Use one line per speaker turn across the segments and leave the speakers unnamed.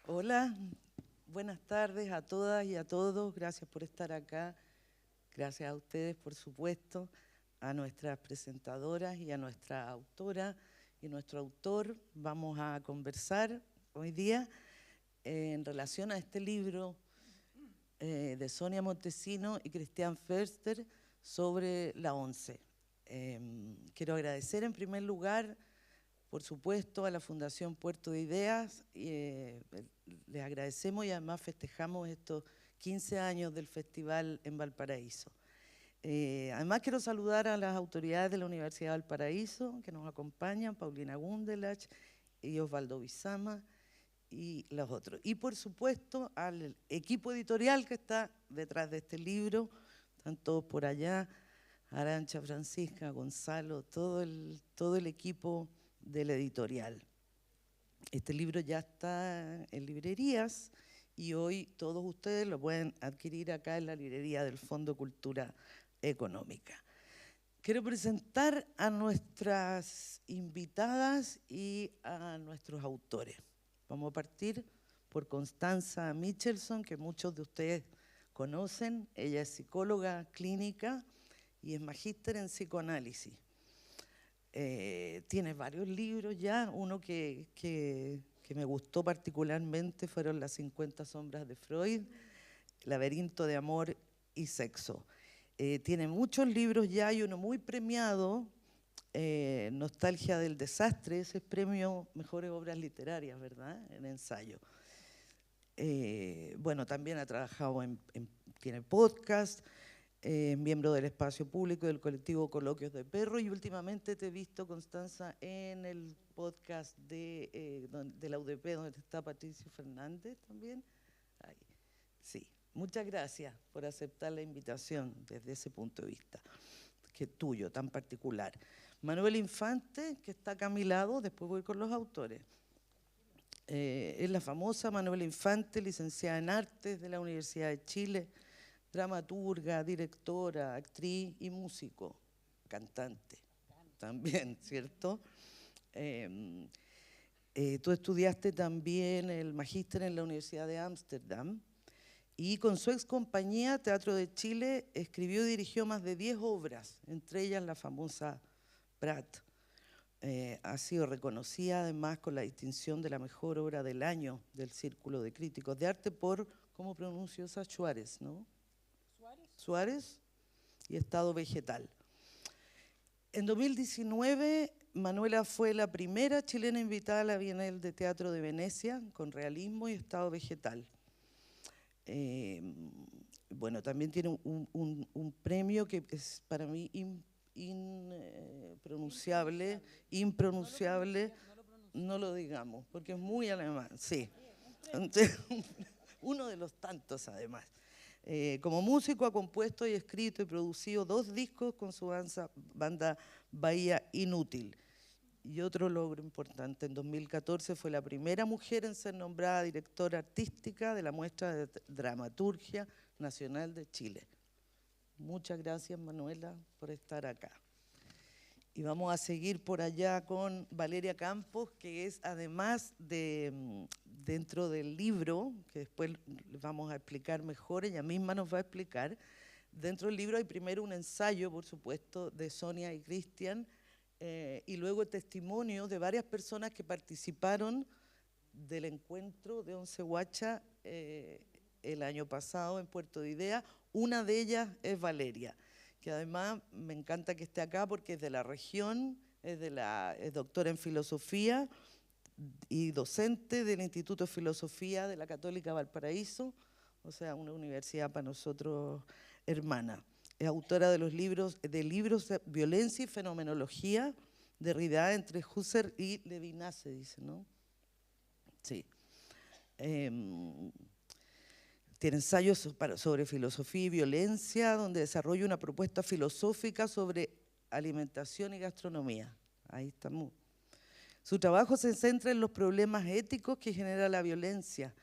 Hola, buenas tardes a todas y a todos. Gracias por estar acá. Gracias a ustedes, por supuesto, a nuestras presentadoras y a nuestra autora y nuestro autor. Vamos a conversar hoy día en relación a este libro de Sonia Montesino y Cristian Förster sobre la ONCE. Quiero agradecer en primer lugar, por supuesto, a la Fundación Puerto de Ideas. Les agradecemos y además festejamos estos 15 años del festival en Valparaíso. Además quiero saludar a las autoridades de la Universidad de Valparaíso que nos acompañan, Paulina Gundelach y Osvaldo Bizama y los otros. Y por supuesto al equipo editorial que está detrás de este libro, están todos por allá, Arantxa, Francisca, Gonzalo, todo el equipo de la editorial. Este libro ya está en librerías y hoy todos ustedes lo pueden adquirir acá en la librería del Fondo Cultura Económica. Quiero presentar a nuestras invitadas y a nuestros autores. Vamos a partir por Constanza Michelson, que muchos de ustedes conocen. Ella es psicóloga clínica y es magíster en psicoanálisis. Tiene varios libros ya. Uno que me gustó particularmente fueron Las 50 sombras de Freud, Laberinto de amor y sexo. Tiene muchos libros ya, hay uno muy premiado, Nostalgia del desastre, ese es premio Mejores Obras Literarias, ¿verdad? En ensayo. Bueno, también ha trabajado tiene podcast, miembro del espacio público del colectivo Coloquios de Perro, y últimamente te he visto, Constanza, en el podcast de la UDP, donde está Patricio Fernández también. Ahí. Sí, muchas gracias por aceptar la invitación desde ese punto de vista, que es tuyo, tan particular. Manuel Infante, que está acá a mi lado, después voy con los autores. Es la famosa Manuel Infante, licenciada en Artes de la Universidad de Chile, dramaturga, directora, actriz y músico, cantante también, ¿cierto? Tú estudiaste también el magíster en la Universidad de Ámsterdam y con su ex compañía Teatro de Chile escribió y dirigió más de 10 obras, entre ellas la famosa Prat. Ha sido reconocida además con la distinción de la mejor obra del año del Círculo de Críticos de Arte por, ¿cómo pronuncio esa? Suárez, ¿no? Suárez y Estado Vegetal. En 2019, Manuela fue la primera chilena invitada a la Bienal de Teatro de Venecia con Realismo y Estado Vegetal. Bueno, también tiene un premio que es para mí impronunciable, no lo digamos, porque es muy alemán, sí. Uno de los tantos además. Como músico ha compuesto y escrito y producido 2 discos con su banda Bahía Inútil. Y otro logro importante, en 2014 fue la primera mujer en ser nombrada directora artística de la Muestra de Dramaturgia Nacional de Chile. Muchas gracias, Manuela, por estar acá. Y vamos a seguir por allá con Valeria Campos, que es además dentro del libro, que después les vamos a explicar mejor, ella misma nos va a explicar. Dentro del libro hay primero un ensayo, por supuesto, de Sonia y Cristian, y luego testimonios de varias personas que participaron del encuentro de Once Guacha el año pasado en Puerto de Ideas. Una de ellas es Valeria, que además me encanta que esté acá porque es de la región, es doctora en filosofía y docente del Instituto de Filosofía de la Católica Valparaíso, o sea, una universidad para nosotros hermana. Es autora de libros de Violencia y Fenomenología, Derrida entre Husserl y Levinas, se dice, ¿no? Sí. Tiene ensayos sobre filosofía y violencia, donde desarrolla una propuesta filosófica sobre alimentación y gastronomía. Ahí estamos. Su trabajo se centra en los problemas éticos que genera la violencia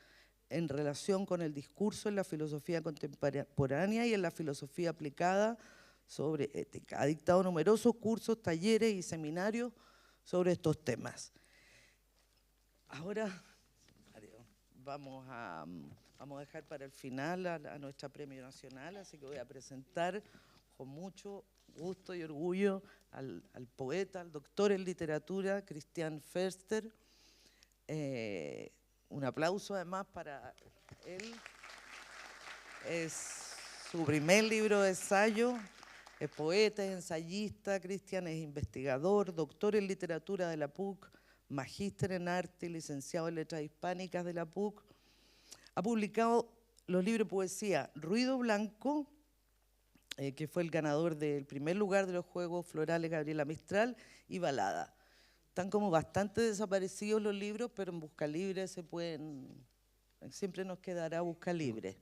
en relación con el discurso en la filosofía contemporánea y en la filosofía aplicada sobre ética. Ha dictado numerosos cursos, talleres y seminarios sobre estos temas. Ahora vamos a dejar para el final a nuestra Premio Nacional, así que voy a presentar con mucho gusto y orgullo al poeta, al doctor en literatura, Christian Förster. Un aplauso además para él. Es su primer libro de ensayo. Es poeta, es ensayista. Christian es investigador, doctor en literatura de la PUC, magíster en arte y licenciado en letras hispánicas de la PUC. Ha publicado los libros de poesía Ruido Blanco, que fue el ganador del primer lugar de los Juegos Florales Gabriela Mistral, y Balada. Están como bastante desaparecidos los libros, pero en Busca Libre se pueden, siempre nos quedará Busca Libre.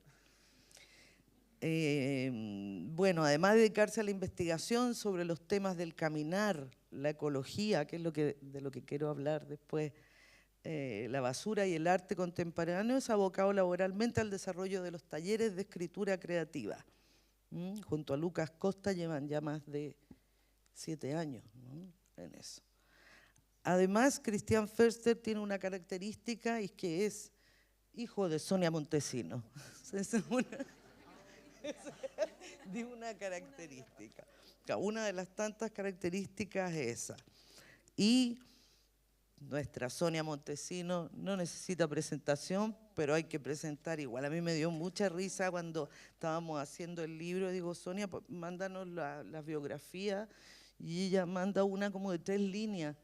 Bueno, además de dedicarse a la investigación sobre los temas del caminar, la ecología, que es de lo que quiero hablar después, la basura y el arte contemporáneo, es abocado laboralmente al desarrollo de los talleres de escritura creativa. Junto a Lucas Costa llevan ya más de 7 años, ¿no?, en eso. Además, Christian Förster tiene una característica, y es que es hijo de Sonia Montesino. De una característica. Una de las tantas características es esa. Y nuestra Sonia Montesino no necesita presentación, pero hay que presentar igual. A mí me dio mucha risa cuando estábamos haciendo el libro. Digo, Sonia, mándanos la biografía. Y ella manda una como de 3 líneas.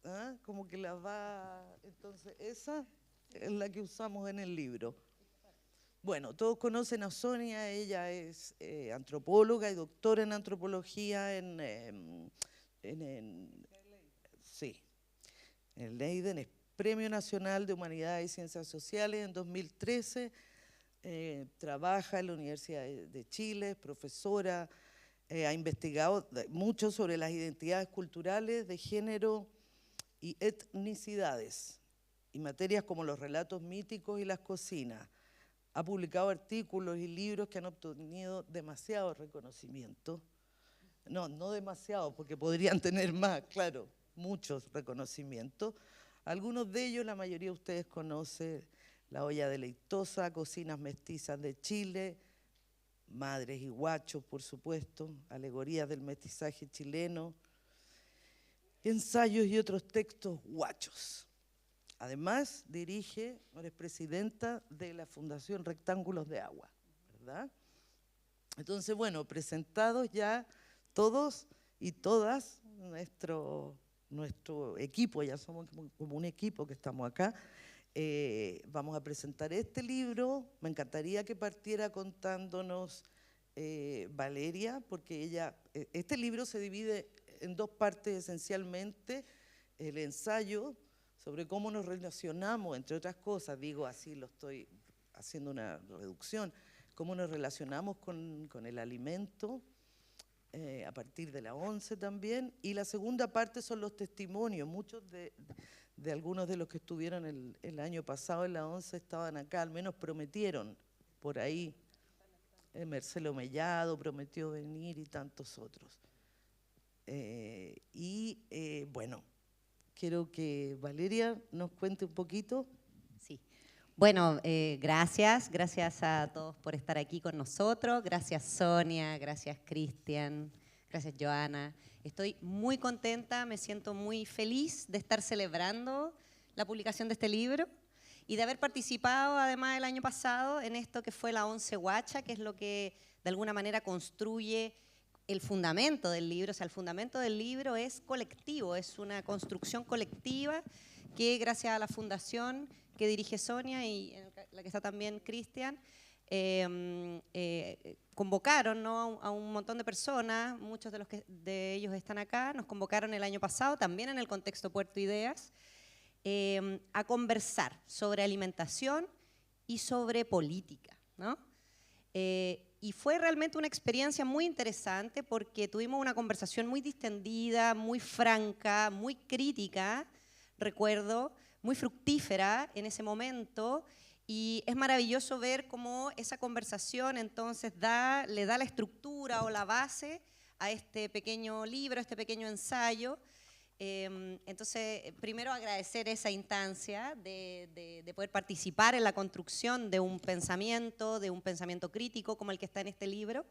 ¿Ah? Como que la va... Entonces, esa es la que usamos en el libro. Bueno, todos conocen a Sonia. Ella es antropóloga y doctora en antropología en Leiden. Es Premio Nacional de Humanidades y Ciencias Sociales en 2013. Trabaja en la Universidad de Chile, es profesora, ha investigado mucho sobre las identidades culturales de género y etnicidades, y materias como los relatos míticos y las cocinas. Ha publicado artículos y libros que han obtenido demasiado reconocimiento. No demasiado, porque podrían tener más, claro, muchos reconocimientos. Algunos de ellos, la mayoría de ustedes conocen: La olla deleitosa, Cocinas mestizas de Chile, Madres y guachos, por supuesto, Alegorías del mestizaje chileno, ensayos y otros textos guachos. Además, es presidenta de la Fundación Rectángulos de Agua, ¿verdad? Entonces, bueno, presentados ya todos y todas, nuestro equipo, ya somos como un equipo que estamos acá, vamos a presentar este libro. Me encantaría que partiera contándonos Valeria, porque este libro se divide en 2 partes esencialmente: el ensayo sobre cómo nos relacionamos, entre otras cosas, digo así, lo estoy haciendo una reducción, cómo nos relacionamos con el alimento, a partir de la ONCE también. Y la segunda parte son los testimonios. Muchos de algunos de los que estuvieron el año pasado en la ONCE estaban acá, al menos prometieron por ahí. Marcelo Mellado prometió venir y tantos otros. Bueno, quiero que Valeria nos cuente un poquito.
Sí. Bueno, gracias a todos por estar aquí con nosotros. Gracias Sonia, gracias Christian, gracias Joana. Estoy muy contenta, me siento muy feliz de estar celebrando la publicación de este libro y de haber participado además el año pasado en esto que fue la ONCE Huacha, que es lo que de alguna manera construye el fundamento del libro. O sea, el fundamento del libro es colectivo, es una construcción colectiva que, gracias a la fundación que dirige Sonia y en la que está también Christian, convocaron, ¿no?, a un montón de personas. Muchos de ellos están acá. Nos convocaron el año pasado, también en el contexto Puerto Ideas, a conversar sobre alimentación y sobre política, ¿no? Y fue realmente una experiencia muy interesante porque tuvimos una conversación muy distendida, muy franca, muy crítica, recuerdo, muy fructífera en ese momento, y es maravilloso ver cómo esa conversación entonces le da la estructura o la base a este pequeño libro, a este pequeño ensayo. Entonces, primero agradecer esa instancia de poder participar en la construcción de un pensamiento crítico como el que está en este libro.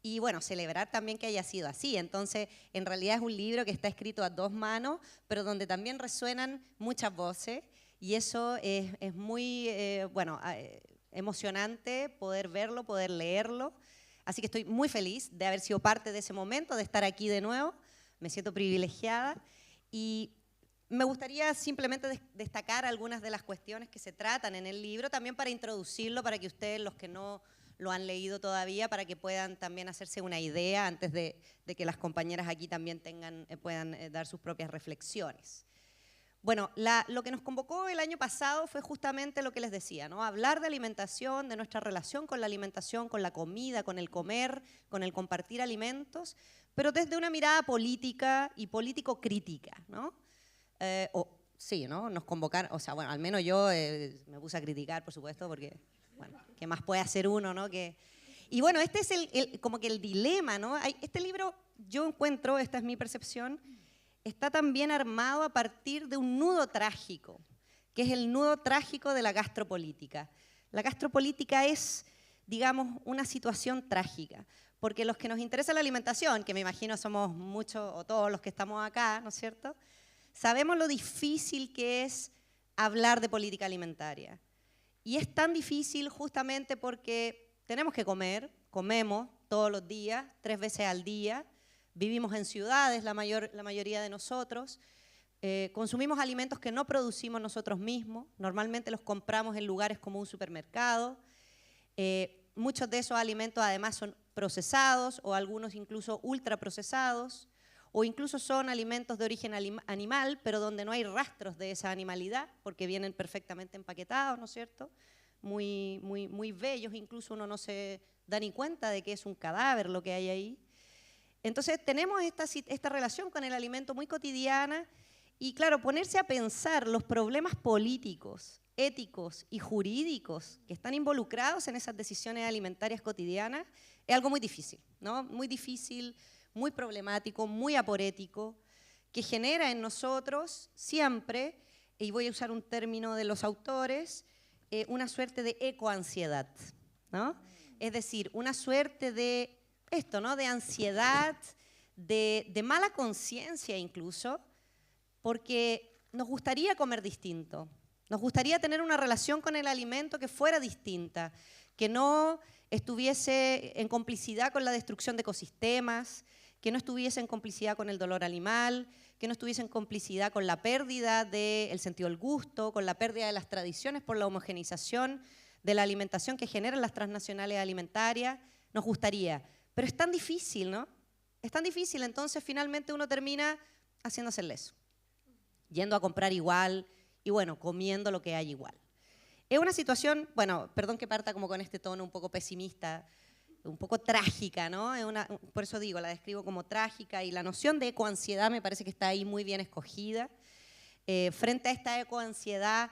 Y bueno, celebrar también que haya sido así. Entonces, en realidad es un libro que está escrito a dos manos, pero donde también resuenan muchas voces. Y eso es muy, emocionante poder verlo, poder leerlo. Así que estoy muy feliz de haber sido parte de ese momento, de estar aquí de nuevo. Me siento privilegiada. Y me gustaría simplemente destacar algunas de las cuestiones que se tratan en el libro, también para introducirlo, para que ustedes, los que no lo han leído todavía, para que puedan también hacerse una idea antes de que las compañeras aquí también puedan dar sus propias reflexiones. Bueno, lo que nos convocó el año pasado fue justamente lo que les decía, ¿no? Hablar de alimentación, de nuestra relación con la alimentación, con la comida, con el comer, con el compartir alimentos, pero desde una mirada política y político-crítica, ¿no? Sí, ¿no? Nos convocaron, o sea, bueno, al menos yo me puse a criticar, por supuesto, porque, bueno, ¿qué más puede hacer uno, no? Y bueno, este es como que el dilema, ¿no? Este libro, yo encuentro, esta es mi percepción, está también armado a partir de un nudo trágico, que es el nudo trágico de la gastropolítica. La gastropolítica es, digamos, una situación trágica, porque los que nos interesa la alimentación, que me imagino somos muchos o todos los que estamos acá, ¿no es cierto?, sabemos lo difícil que es hablar de política alimentaria. Y es tan difícil justamente porque tenemos que comer, comemos todos los días, 3 veces al día, vivimos en ciudades la mayoría de nosotros, consumimos alimentos que no producimos nosotros mismos, normalmente los compramos en lugares como un supermercado, muchos de esos alimentos además son procesados o algunos incluso ultraprocesados, o incluso son alimentos de origen animal, pero donde no hay rastros de esa animalidad, porque vienen perfectamente empaquetados, ¿no es cierto? Muy, muy, muy bellos, incluso uno no se da ni cuenta de que es un cadáver lo que hay ahí. Entonces tenemos esta relación con el alimento muy cotidiana y claro, ponerse a pensar los problemas políticos, éticos y jurídicos que están involucrados en esas decisiones alimentarias cotidianas es algo muy difícil, ¿no? Muy difícil, muy problemático, muy aporético, que genera en nosotros siempre, y voy a usar un término de los autores, una suerte de ecoansiedad, ¿no? Es decir, una suerte de esto, ¿no? De ansiedad, de mala conciencia incluso, porque nos gustaría comer distinto, nos gustaría tener una relación con el alimento que fuera distinta, que no estuviese en complicidad con la destrucción de ecosistemas, que no estuviese en complicidad con el dolor animal, que no estuviese en complicidad con la pérdida del sentido del gusto, con la pérdida de las tradiciones por la homogeneización de la alimentación que generan las transnacionales alimentarias. Nos gustaría, pero es tan difícil, ¿no? Es tan difícil, entonces finalmente uno termina haciéndose el leso, yendo a comprar igual y bueno, comiendo lo que hay igual. Es una situación, bueno, perdón que parta como con este tono un poco pesimista, un poco trágica, ¿no? Por eso digo, la describo como trágica y la noción de ecoansiedad me parece que está ahí muy bien escogida. Frente a esta ecoansiedad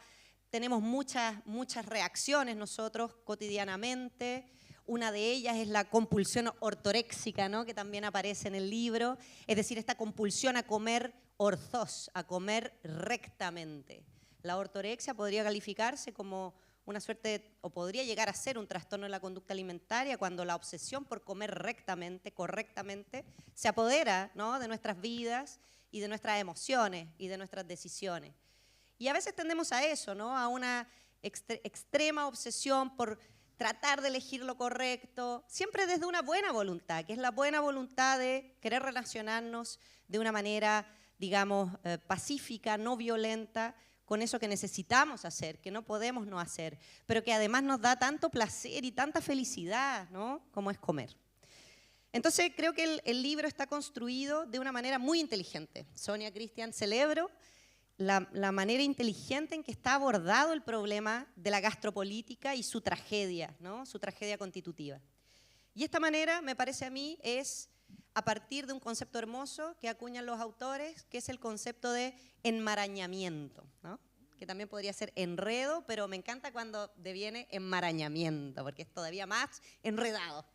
tenemos muchas reacciones nosotros cotidianamente. Una de ellas es la compulsión ortoréxica, ¿no? Que también aparece en el libro, es decir, esta compulsión a comer orthos, a comer rectamente. La ortorexia podría calificarse como una suerte, o podría llegar a ser un trastorno de la conducta alimentaria cuando la obsesión por comer rectamente, correctamente, se apodera, ¿no? De nuestras vidas y de nuestras emociones y de nuestras decisiones. Y a veces tendemos a eso, ¿no? A una extrema obsesión por tratar de elegir lo correcto, siempre desde una buena voluntad, que es la buena voluntad de querer relacionarnos de una manera, digamos, pacífica, no violenta, con eso que necesitamos hacer, que no podemos no hacer, pero que además nos da tanto placer y tanta felicidad, ¿no? Como es comer. Entonces creo que el libro está construido de una manera muy inteligente. Sonia, Cristian, celebro la manera inteligente en que está abordado el problema de la gastropolítica y su tragedia, ¿no? Su tragedia constitutiva. Y esta manera, me parece a mí, es a partir de un concepto hermoso que acuñan los autores, que es el concepto de enmarañamiento, ¿no? Que también podría ser enredo, pero me encanta cuando deviene enmarañamiento, porque es todavía más enredado.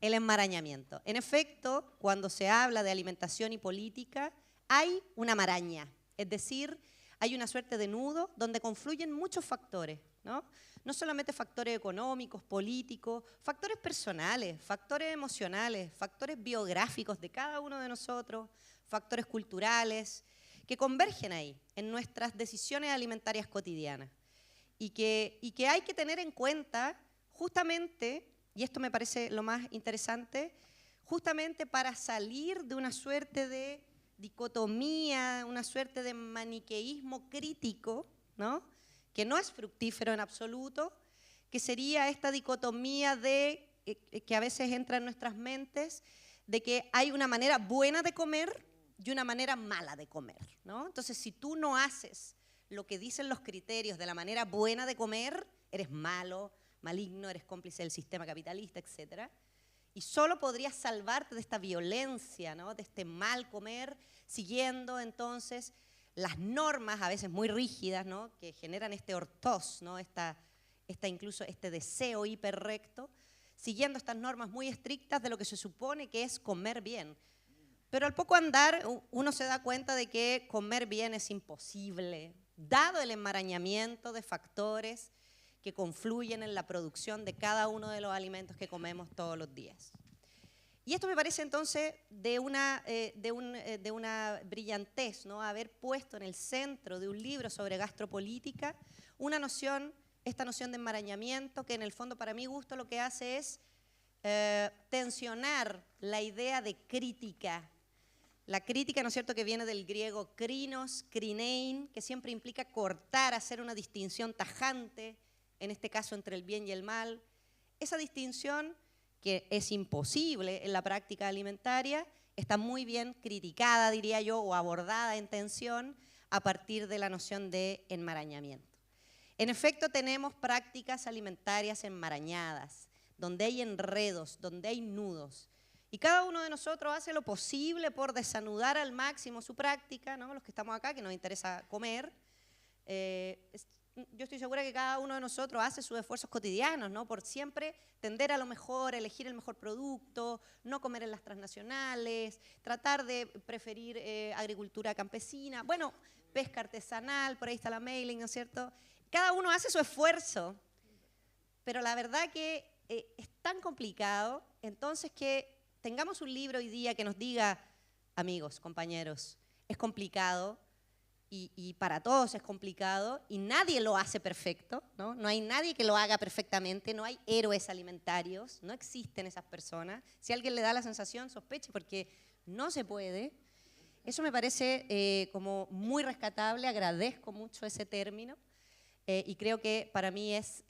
El enmarañamiento. En efecto, cuando se habla de alimentación y política, hay una maraña, es decir, hay una suerte de nudo donde confluyen muchos factores, ¿no? No solamente factores económicos, políticos, factores personales, factores emocionales, factores biográficos de cada uno de nosotros, factores culturales, que convergen ahí en nuestras decisiones alimentarias cotidianas y que hay que tener en cuenta justamente, y esto me parece lo más interesante, justamente para salir de una suerte de dicotomía, una suerte de maniqueísmo crítico, ¿no? Que no es fructífero en absoluto, que sería esta dicotomía de, que a veces entra en nuestras mentes, de que hay una manera buena de comer y una manera mala de comer, ¿no? Entonces, si tú no haces lo que dicen los criterios de la manera buena de comer, eres malo, maligno, eres cómplice del sistema capitalista, etc. Y solo podrías salvarte de esta violencia, ¿no? De este mal comer, siguiendo entonces las normas, a veces muy rígidas, ¿no? Que generan este ortos, ¿no? Incluso este deseo hiperrecto, siguiendo estas normas muy estrictas de lo que se supone que es comer bien. Pero al poco andar uno se da cuenta de que comer bien es imposible, dado el enmarañamiento de factores que confluyen en la producción de cada uno de los alimentos que comemos todos los días. Y esto me parece entonces de una brillantez, ¿no? Haber puesto en el centro de un libro sobre gastropolítica una noción, esta noción de enmarañamiento, que en el fondo para mi gusto lo que hace es tensionar la idea de crítica. La crítica, ¿no es cierto?, que viene del griego krinos, krinein, que siempre implica cortar, hacer una distinción tajante, en este caso entre el bien y el mal. Esa distinción, que es imposible en la práctica alimentaria, está muy bien criticada, diría yo, o abordada en tensión a partir de la noción de enmarañamiento. En efecto, tenemos prácticas alimentarias enmarañadas, donde hay enredos, donde hay nudos. Y cada uno de nosotros hace lo posible por desanudar al máximo su práctica, ¿no? Los que estamos acá, que nos interesa comer. Yo estoy segura que cada uno de nosotros hace sus esfuerzos cotidianos, ¿no? Por siempre tender a lo mejor, elegir el mejor producto, no comer en las transnacionales, tratar de preferir agricultura campesina, bueno, pesca artesanal, por ahí está la mailing, ¿no es cierto? Cada uno hace su esfuerzo, pero la verdad que es tan complicado, entonces que tengamos un libro hoy día que nos diga, amigos, compañeros, es complicado, y para todos es complicado, y nadie lo hace perfecto, ¿no? No hay nadie que lo haga perfectamente, no hay héroes alimentarios, no existen esas personas. Si a alguien le da la sensación, sospeche, porque no se puede. Eso me parece como muy rescatable, agradezco mucho ese término, y creo que para mí es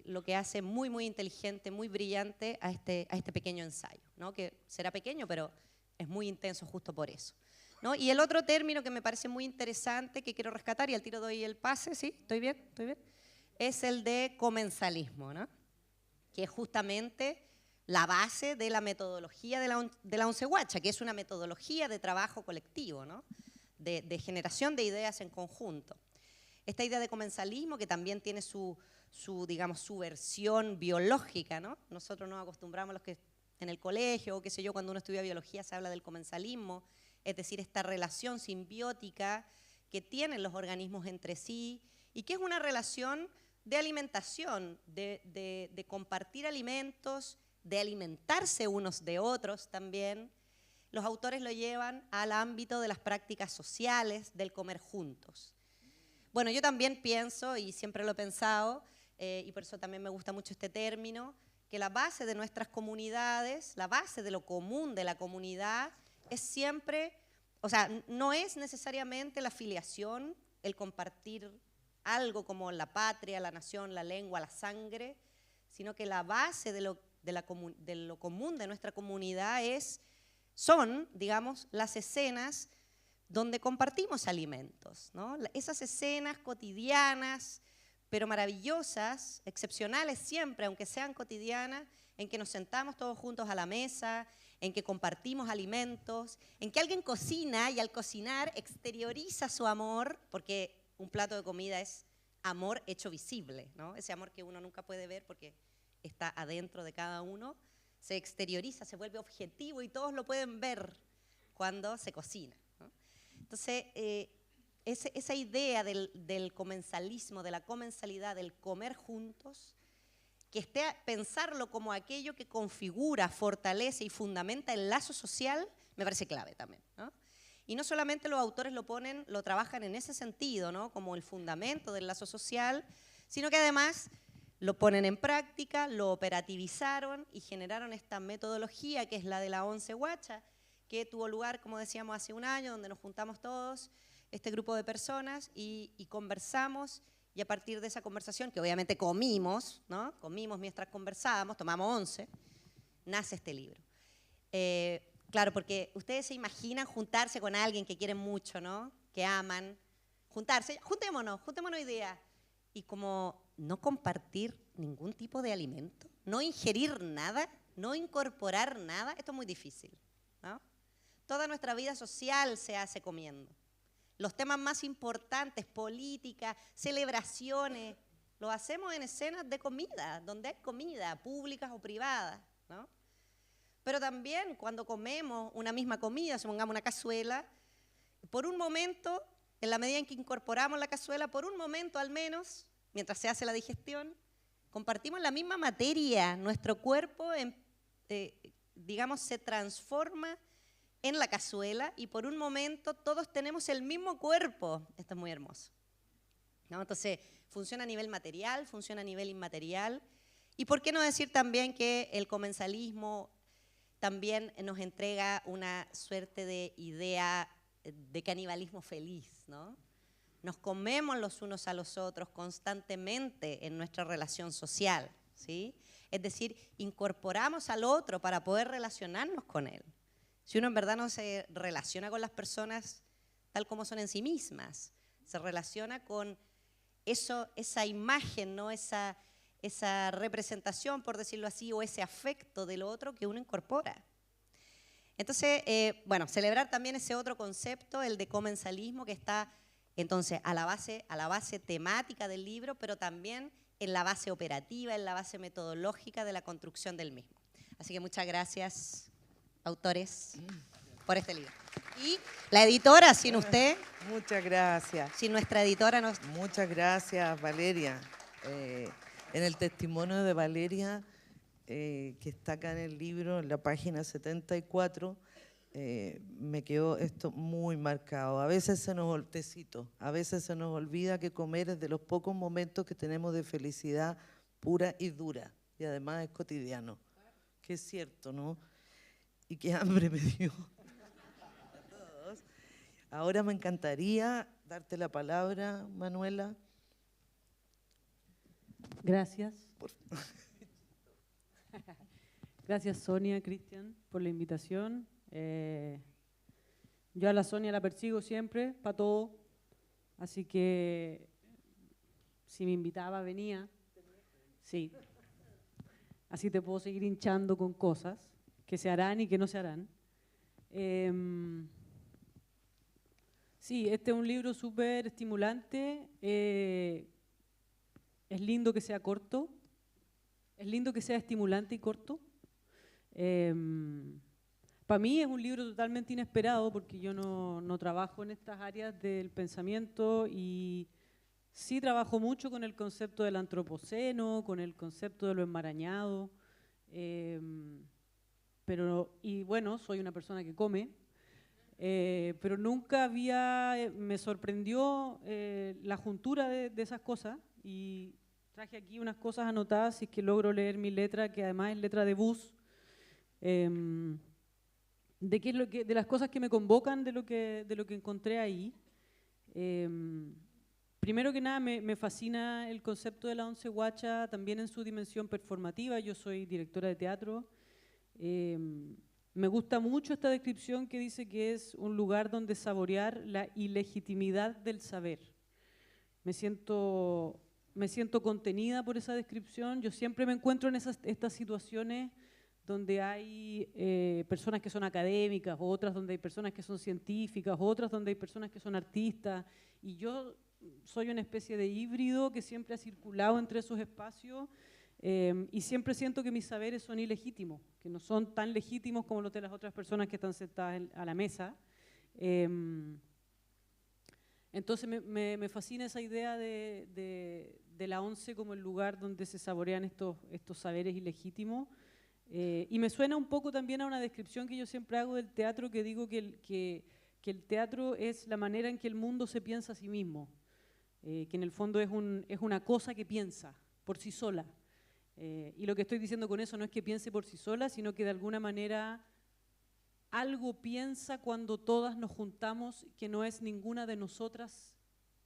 lo que hace muy, muy inteligente, muy brillante a este pequeño ensayo, ¿no? Que será pequeño, pero es muy intenso justo por eso, ¿no? Y el otro término que me parece muy interesante, que quiero rescatar, y al tiro doy el pase, ¿sí? ¿Estoy bien? ¿Estoy bien? Es el de comensalismo, ¿no? Que es justamente la base de la metodología de la onceguacha, que es una metodología de trabajo colectivo, ¿no? De generación de ideas en conjunto. Esta idea de comensalismo, que también tiene su versión biológica, ¿no? Nosotros nos acostumbramos, los que en el colegio, o qué sé yo, cuando uno estudia biología se habla del comensalismo, es decir, esta relación simbiótica que tienen los organismos entre sí y que es una relación de alimentación, de compartir alimentos, de alimentarse unos de otros también. Los autores lo llevan al ámbito de las prácticas sociales, del comer juntos. Bueno, yo también pienso, y siempre lo he pensado, y por eso también me gusta mucho este término, que la base de nuestras comunidades, la base de lo común de la comunidad, es siempre, o sea, no es necesariamente la filiación, el compartir algo como la patria, la nación, la lengua, la sangre, sino que la base de lo común de nuestra comunidad son, digamos, las escenas donde compartimos alimentos, ¿no? Esas escenas cotidianas, pero maravillosas, excepcionales siempre, aunque sean cotidianas, en que nos sentamos todos juntos a la mesa, en que compartimos alimentos, en que alguien cocina y al cocinar exterioriza su amor, porque un plato de comida es amor hecho visible, ¿no? Ese amor que uno nunca puede ver porque está adentro de cada uno, se exterioriza, se vuelve objetivo y todos lo pueden ver cuando se cocina, ¿no? Entonces, esa idea del comensalismo, de la comensalidad, del comer juntos, que esté a pensarlo como aquello que configura, fortalece y fundamenta el lazo social, me parece clave también, ¿no? Y no solamente los autores lo trabajan en ese sentido, ¿no? Como el fundamento del lazo social, sino que además lo ponen en práctica, lo operativizaron y generaron esta metodología que es la de la Once Guacha, que tuvo lugar, como decíamos, hace un año, donde nos juntamos todos, este grupo de personas, y conversamos, y a partir de esa conversación, que obviamente comimos, ¿no? Comimos mientras conversábamos, tomamos 11, nace este libro. Claro, porque ustedes se imaginan juntarse con alguien que quieren mucho, ¿no? Que aman, juntémonos hoy día, y como no compartir ningún tipo de alimento, no ingerir nada, no incorporar nada, esto es muy difícil, ¿no? Toda nuestra vida social se hace comiendo. Los temas más importantes, política, celebraciones, los hacemos en escenas de comida, donde hay comida, públicas o privadas, ¿no? Pero también cuando comemos una misma comida, supongamos una cazuela, por un momento, en la medida en que incorporamos la cazuela, por un momento al menos, mientras se hace la digestión, compartimos la misma materia. Nuestro cuerpo, digamos, se transforma en la cazuela y por un momento todos tenemos el mismo cuerpo. Esto es muy hermoso, ¿no? Entonces, funciona a nivel material, funciona a nivel inmaterial. Y por qué no decir también que el comensalismo también nos entrega una suerte de idea de canibalismo feliz, ¿no? Nos comemos los unos a los otros constantemente en nuestra relación social, ¿sí? Es decir, incorporamos al otro para poder relacionarnos con él. Si uno en verdad no se relaciona con las personas tal como son en sí mismas, se relaciona con eso, esa imagen, ¿no? esa representación, por decirlo así, o ese afecto del otro que uno incorpora. Entonces, bueno, celebrar también ese otro concepto, el de comensalismo, que está entonces a la base temática del libro, pero también en la base operativa, en la base metodológica de la construcción del mismo. Así que muchas gracias, autores, por este libro. Y la editora, sin usted.
Muchas gracias.
Sin nuestra editora.
Muchas gracias, Valeria. En el testimonio de Valeria, que está acá en el libro, en la página 74, me quedó esto muy marcado. A veces se nos olvida que comer es de los pocos momentos que tenemos de felicidad pura y dura, y además es cotidiano. Que es cierto, ¿no? Y qué hambre me dio a todos. Ahora me encantaría darte la palabra, Manuela.
Gracias. Gracias, Sonia, Cristian, por la invitación. Yo a la Sonia la persigo siempre, para todo. Así que si me invitaba, venía. Sí. Así te puedo seguir hinchando con cosas que se harán y que no se harán. Sí, este es un libro súper estimulante. Es lindo que sea corto. Es lindo que sea estimulante y corto. Para mí es un libro totalmente inesperado porque yo no trabajo en estas áreas del pensamiento y sí trabajo mucho con el concepto del antropoceno, con el concepto de lo enmarañado. Y bueno, soy una persona que come, pero nunca me sorprendió la juntura de esas cosas y traje aquí unas cosas anotadas, si es que logro leer mi letra, que además es letra de bus, de las cosas que me convocan de lo que encontré ahí. Primero que nada, me fascina el concepto de la Once Guacha, también en su dimensión performativa. Yo soy directora de teatro. Me gusta mucho esta descripción que dice que es un lugar donde saborear la ilegitimidad del saber. Me siento contenida por esa descripción. Yo siempre me encuentro en estas situaciones donde hay personas que son académicas, otras donde hay personas que son científicas, otras donde hay personas que son artistas, y yo soy una especie de híbrido que siempre ha circulado entre esos espacios y siempre siento que mis saberes son ilegítimos, que no son tan legítimos como los de las otras personas que están sentadas a la mesa. Entonces me fascina esa idea de la ONCE como el lugar donde se saborean estos saberes ilegítimos. Y me suena un poco también a una descripción que yo siempre hago del teatro, que digo que el teatro es la manera en que el mundo se piensa a sí mismo, que en el fondo es una cosa que piensa por sí sola. Y lo que estoy diciendo con eso no es que piense por sí sola, sino que de alguna manera algo piensa cuando todas nos juntamos, que no es ninguna de nosotras,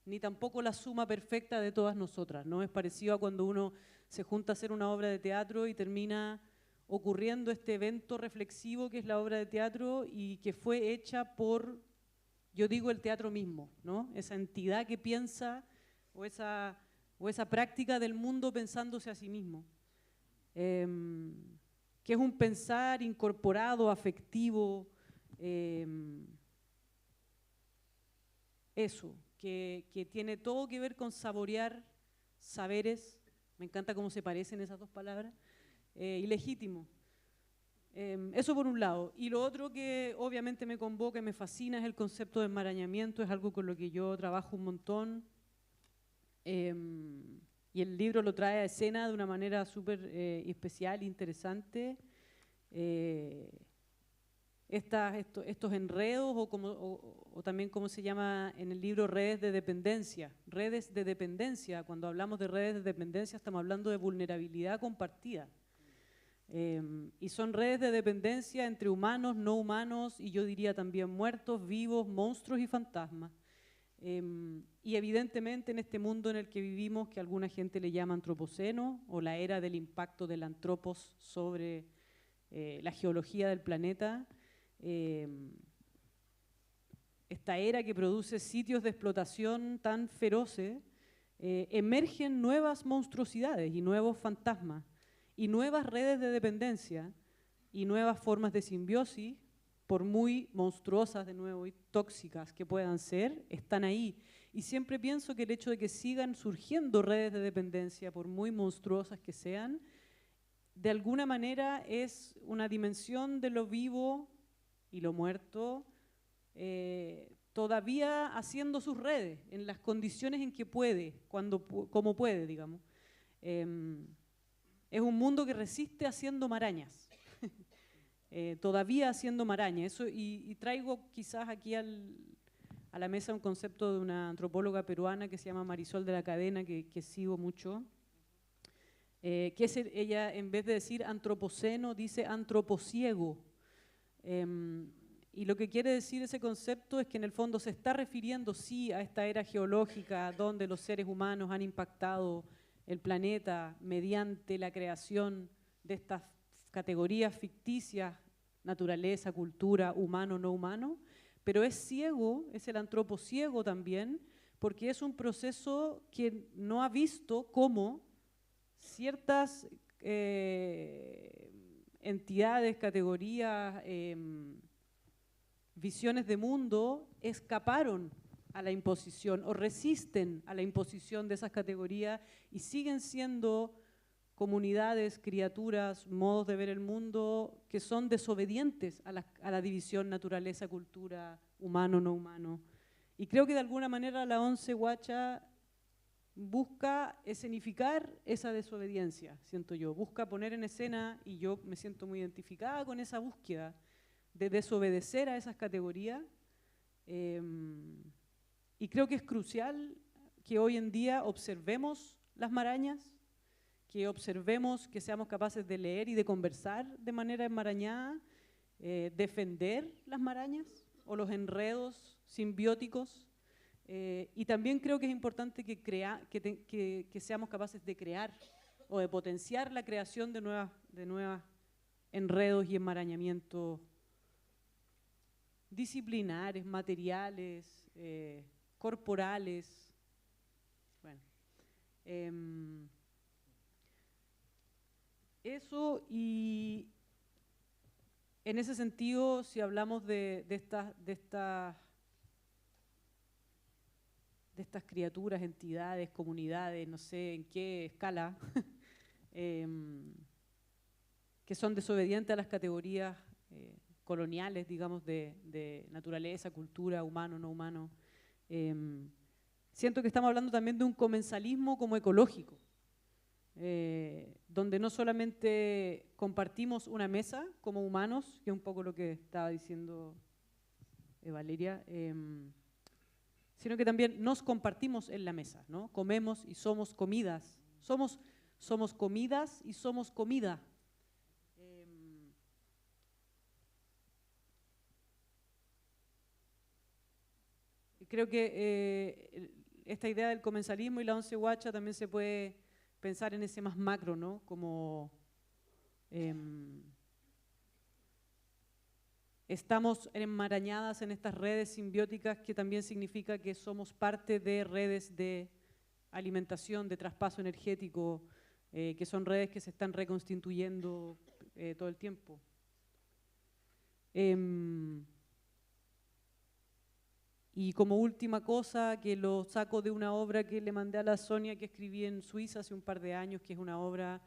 ni tampoco la suma perfecta de todas nosotras, ¿no? Es parecido a cuando uno se junta a hacer una obra de teatro y termina ocurriendo este evento reflexivo que es la obra de teatro y que fue hecha por, yo digo, el teatro mismo, ¿no? Esa entidad que piensa o esa práctica del mundo pensándose a sí mismo. Que es un pensar incorporado, afectivo, eso, que tiene todo que ver con saborear saberes, me encanta cómo se parecen esas dos palabras, ilegítimo. Eso por un lado. Y lo otro que obviamente me convoca y me fascina es el concepto de enmarañamiento, es algo con lo que yo trabajo un montón. Y el libro lo trae a escena de una manera súper especial e interesante. Estos enredos o también como se llama en el libro redes de dependencia. Redes de dependencia, cuando hablamos de redes de dependencia estamos hablando de vulnerabilidad compartida. Y son redes de dependencia entre humanos, no humanos y yo diría también muertos, vivos, monstruos y fantasmas. Y evidentemente en este mundo en el que vivimos, que alguna gente le llama antropoceno, o la era del impacto del antropos sobre la geología del planeta, esta era que produce sitios de explotación tan feroces, emergen nuevas monstruosidades y nuevos fantasmas, y nuevas redes de dependencia, y nuevas formas de simbiosis, por muy monstruosas de nuevo y tóxicas que puedan ser, están ahí. Y siempre pienso que el hecho de que sigan surgiendo redes de dependencia, por muy monstruosas que sean, de alguna manera es una dimensión de lo vivo y lo muerto, todavía haciendo sus redes, en las condiciones en que puede, como puede, digamos. Es un mundo que resiste haciendo marañas. Todavía haciendo maraña. Y traigo quizás aquí a la mesa un concepto de una antropóloga peruana que se llama Marisol de la Cadena, que sigo mucho, que es ella, en vez de decir antropoceno, dice antropociego. Y lo que quiere decir ese concepto es que en el fondo se está refiriendo, sí, a esta era geológica donde los seres humanos han impactado el planeta mediante la creación de estas categorías ficticias, naturaleza, cultura, humano, no humano, pero es ciego, es el antropociego también, porque es un proceso que no ha visto cómo ciertas entidades, categorías, visiones de mundo escaparon a la imposición o resisten a la imposición de esas categorías y siguen siendo comunidades, criaturas, modos de ver el mundo que son desobedientes a la división naturaleza, cultura, humano, no humano. Y creo que de alguna manera la ONCE Huacha busca escenificar esa desobediencia, siento yo. Busca poner en escena, y yo me siento muy identificada con esa búsqueda de desobedecer a esas categorías. Y creo que es crucial que hoy en día observemos las marañas, que observemos, que seamos capaces de leer y de conversar de manera enmarañada, defender las marañas o los enredos simbióticos. Y también creo que es importante que seamos capaces de crear o de potenciar la creación de nuevos enredos y enmarañamientos disciplinares, materiales, corporales. Bueno, eso, y en ese sentido, si hablamos de estas criaturas, entidades, comunidades, no sé en qué escala, que son desobedientes a las categorías coloniales, digamos, de naturaleza, cultura, humano, no humano, siento que estamos hablando también de un comensalismo como ecológico, donde no solamente compartimos una mesa como humanos, que es un poco lo que estaba diciendo Valeria, sino que también nos compartimos en la mesa, ¿no? Comemos y somos comidas, somos comidas y somos comida. Creo que esta idea del comensalismo y la once guacha también se puede pensar en ese más macro, ¿no? Como estamos enmarañadas en estas redes simbióticas, que también significa que somos parte de redes de alimentación, de traspaso energético, que son redes que se están reconstituyendo todo el tiempo. Y como última cosa, que lo saco de una obra que le mandé a la Sonia, que escribí en Suiza hace un par de años, que es una obra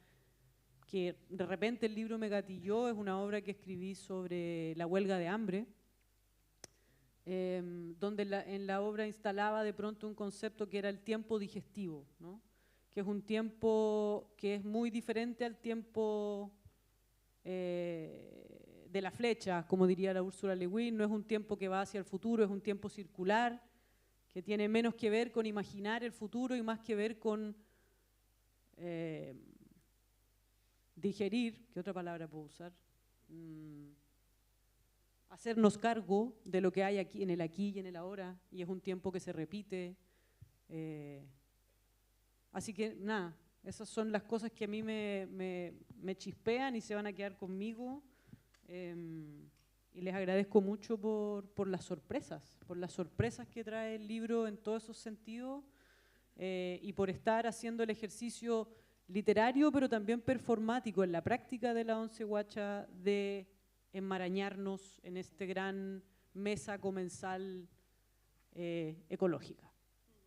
que de repente el libro me gatilló, es una obra que escribí sobre la huelga de hambre, donde en la obra instalaba de pronto un concepto que era el tiempo digestivo, ¿no? Que es un tiempo que es muy diferente al tiempo de la flecha, como diría la Ursula Le Guin. No es un tiempo que va hacia el futuro, es un tiempo circular, que tiene menos que ver con imaginar el futuro y más que ver con digerir, ¿qué otra palabra puedo usar? Hacernos cargo de lo que hay aquí, en el aquí y en el ahora, y es un tiempo que se repite. Así que nada, esas son las cosas que a mí me chispean y se van a quedar conmigo. Y les agradezco mucho por las sorpresas que trae el libro en todos esos sentidos, y por estar haciendo el ejercicio literario, pero también performático en la práctica de la once guacha, de enmarañarnos en este gran mesa comensal ecológica.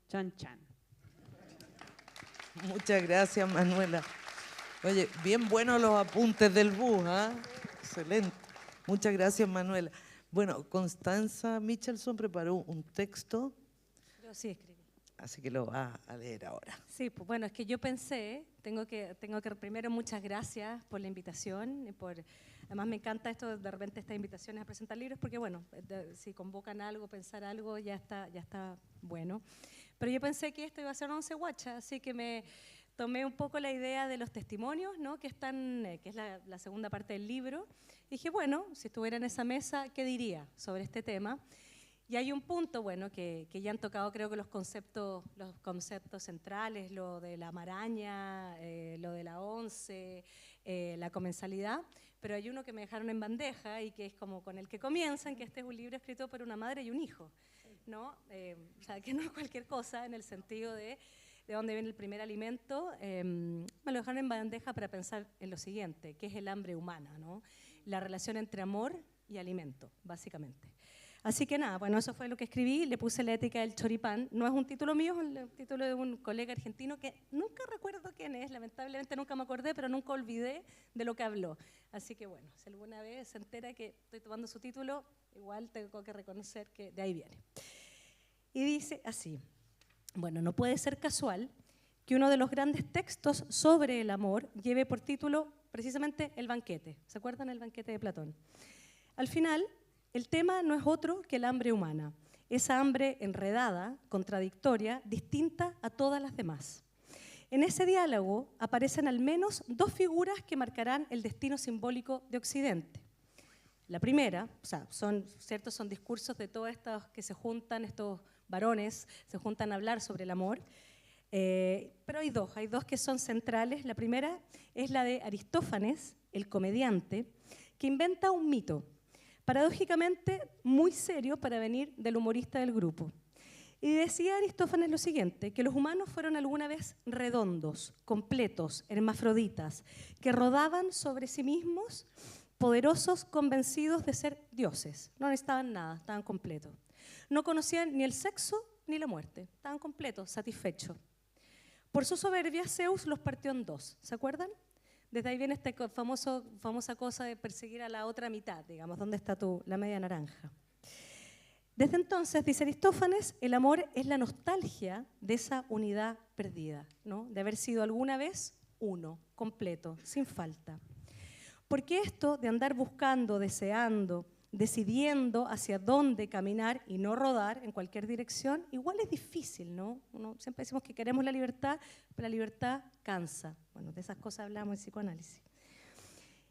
Chan, chan.
Muchas gracias, Manuela. Oye, bien buenos los apuntes del bus, ¿eh? Excelente. Muchas gracias, Manuela. Bueno, Constanza Michelson preparó un texto.
Yo sí escribí.
Así que lo va a leer ahora.
Sí, pues bueno, es que yo pensé, tengo que primero, muchas gracias por la invitación, además me encanta esto, de repente estas invitaciones a presentar libros, porque bueno, si convocan algo, pensar algo, ya está bueno. Pero yo pensé que esto iba a ser una once guacha, así que me tomé un poco la idea de los testimonios, ¿no? que es la segunda parte del libro. Dije, bueno, si estuviera en esa mesa, ¿qué diría sobre este tema? Y hay un punto, bueno, que ya han tocado, creo que los conceptos centrales, lo de la maraña, lo de la once, la comensalidad, pero hay uno que me dejaron en bandeja y que es como con el que comienzan, que este es un libro escrito por una madre y un hijo, ¿no? O sea, que no es cualquier cosa en el sentido de dónde viene el primer alimento. Me lo dejaron en bandeja para pensar en lo siguiente, que es el hambre humana, ¿no? La relación entre amor y alimento, básicamente. Así que nada, bueno, eso fue lo que escribí, le puse la ética del choripán. No es un título mío, es el título de un colega argentino que nunca recuerdo quién es, lamentablemente nunca me acordé, pero nunca olvidé de lo que habló. Así que bueno, si alguna vez se entera que estoy tomando su título, igual tengo que reconocer que de ahí viene. Y dice así, bueno, no puede ser casual que uno de los grandes textos sobre el amor lleve por título precisamente El banquete. ¿Se acuerdan el banquete de Platón? Al final, el tema no es otro que el hambre humana, esa hambre enredada, contradictoria, distinta a todas las demás. En ese diálogo aparecen al menos dos figuras que marcarán el destino simbólico de Occidente. La primera, o sea, son discursos de todos estos que se juntan, estos varones, se juntan a hablar sobre el amor, pero hay dos que son centrales. La primera es la de Aristófanes, el comediante, que inventa un mito, paradójicamente muy serio para venir del humorista del grupo. Y decía Aristófanes lo siguiente, que los humanos fueron alguna vez redondos, completos, hermafroditas, que rodaban sobre sí mismos, poderosos, convencidos de ser dioses. No necesitaban nada, estaban completos. No conocían ni el sexo ni la muerte, estaban completos, satisfechos. Por su soberbia, Zeus los partió en dos, ¿se acuerdan? Desde ahí viene esta famosa cosa de perseguir a la otra mitad, digamos, ¿dónde está la media naranja? Desde entonces, dice Aristófanes, el amor es la nostalgia de esa unidad perdida, ¿no? De haber sido alguna vez uno, completo, sin falta. Porque esto de andar buscando, deseando, decidiendo hacia dónde caminar y no rodar en cualquier dirección, igual es difícil, ¿no? Siempre decimos que queremos la libertad, pero la libertad cansa. Bueno, de esas cosas hablamos en psicoanálisis.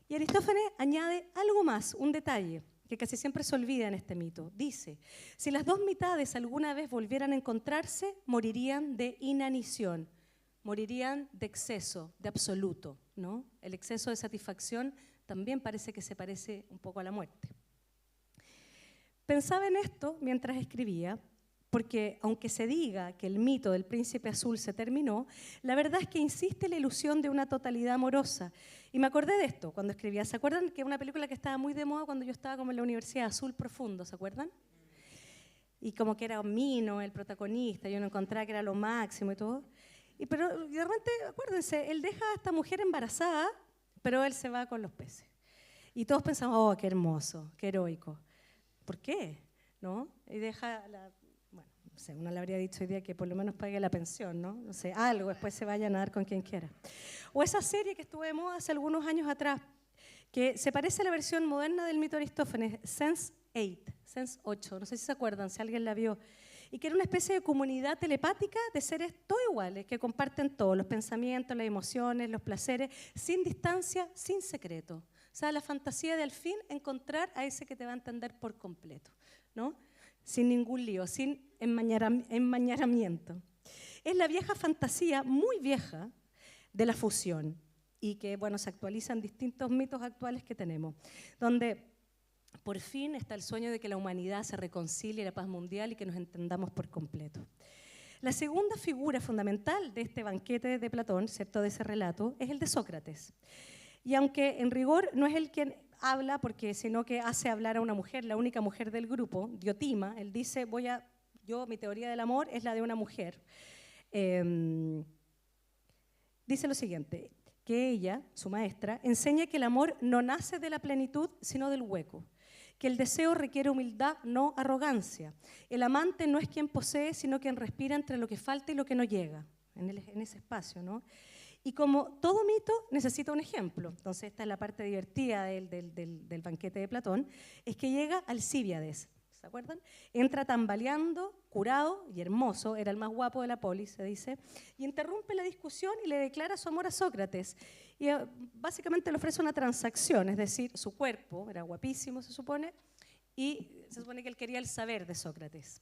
Y Aristófanes añade algo más, un detalle, que casi siempre se olvida en este mito. Dice, si las dos mitades alguna vez volvieran a encontrarse, morirían de inanición, morirían de exceso, de absoluto, ¿no? El exceso de satisfacción también parece que se parece un poco a la muerte. Pensaba en esto mientras escribía, porque aunque se diga que el mito del príncipe azul se terminó, la verdad es que insiste la ilusión de una totalidad amorosa. Y me acordé de esto cuando escribía. ¿Se acuerdan que una película que estaba muy de moda cuando yo estaba como en la universidad, Azul Profundo, ¿se acuerdan? Y como que era Mino, el protagonista, y uno encontraba que era lo máximo y todo. Pero de repente, acuérdense, él deja a esta mujer embarazada, pero él se va con los peces. Y todos pensamos, oh, qué hermoso, qué heroico. ¿Por qué? ¿No? Y deja bueno, no sé, uno le habría dicho hoy día que por lo menos pague la pensión, ¿no? No sé, algo, después se vaya a nadar con quien quiera. O esa serie que estuvo de moda hace algunos años atrás, que se parece a la versión moderna del mito de Aristófanes, Sense8, no sé si se acuerdan, si alguien la vio, y que era una especie de comunidad telepática de seres todos iguales, que comparten todo, los pensamientos, las emociones, los placeres, sin distancia, sin secreto. O sea, la fantasía de al fin encontrar a ese que te va a entender por completo, ¿no? Sin ningún lío, sin enmañaramiento. Es la vieja fantasía, muy vieja, de la fusión y que, bueno, se actualizan distintos mitos actuales que tenemos, donde por fin está el sueño de que la humanidad se reconcilie, la paz mundial y que nos entendamos por completo. La segunda figura fundamental de este banquete de Platón, ¿cierto?, de ese relato, es el de Sócrates. Y aunque en rigor no es él quien habla, sino que hace hablar a una mujer, la única mujer del grupo, Diotima, él dice, mi teoría del amor es la de una mujer. Dice lo siguiente, que ella, su maestra, enseña que el amor no nace de la plenitud, sino del hueco, que el deseo requiere humildad, no arrogancia. El amante no es quien posee, sino quien respira entre lo que falta y lo que no llega, en ese espacio, ¿no? Y como todo mito necesita un ejemplo, entonces esta es la parte divertida del banquete de Platón, es que llega Alcíbiades, ¿se acuerdan? Entra tambaleando, curado y hermoso, era el más guapo de la polis, se dice, y interrumpe la discusión y le declara su amor a Sócrates. Y básicamente le ofrece una transacción, es decir, su cuerpo, era guapísimo se supone, y se supone que él quería el saber de Sócrates.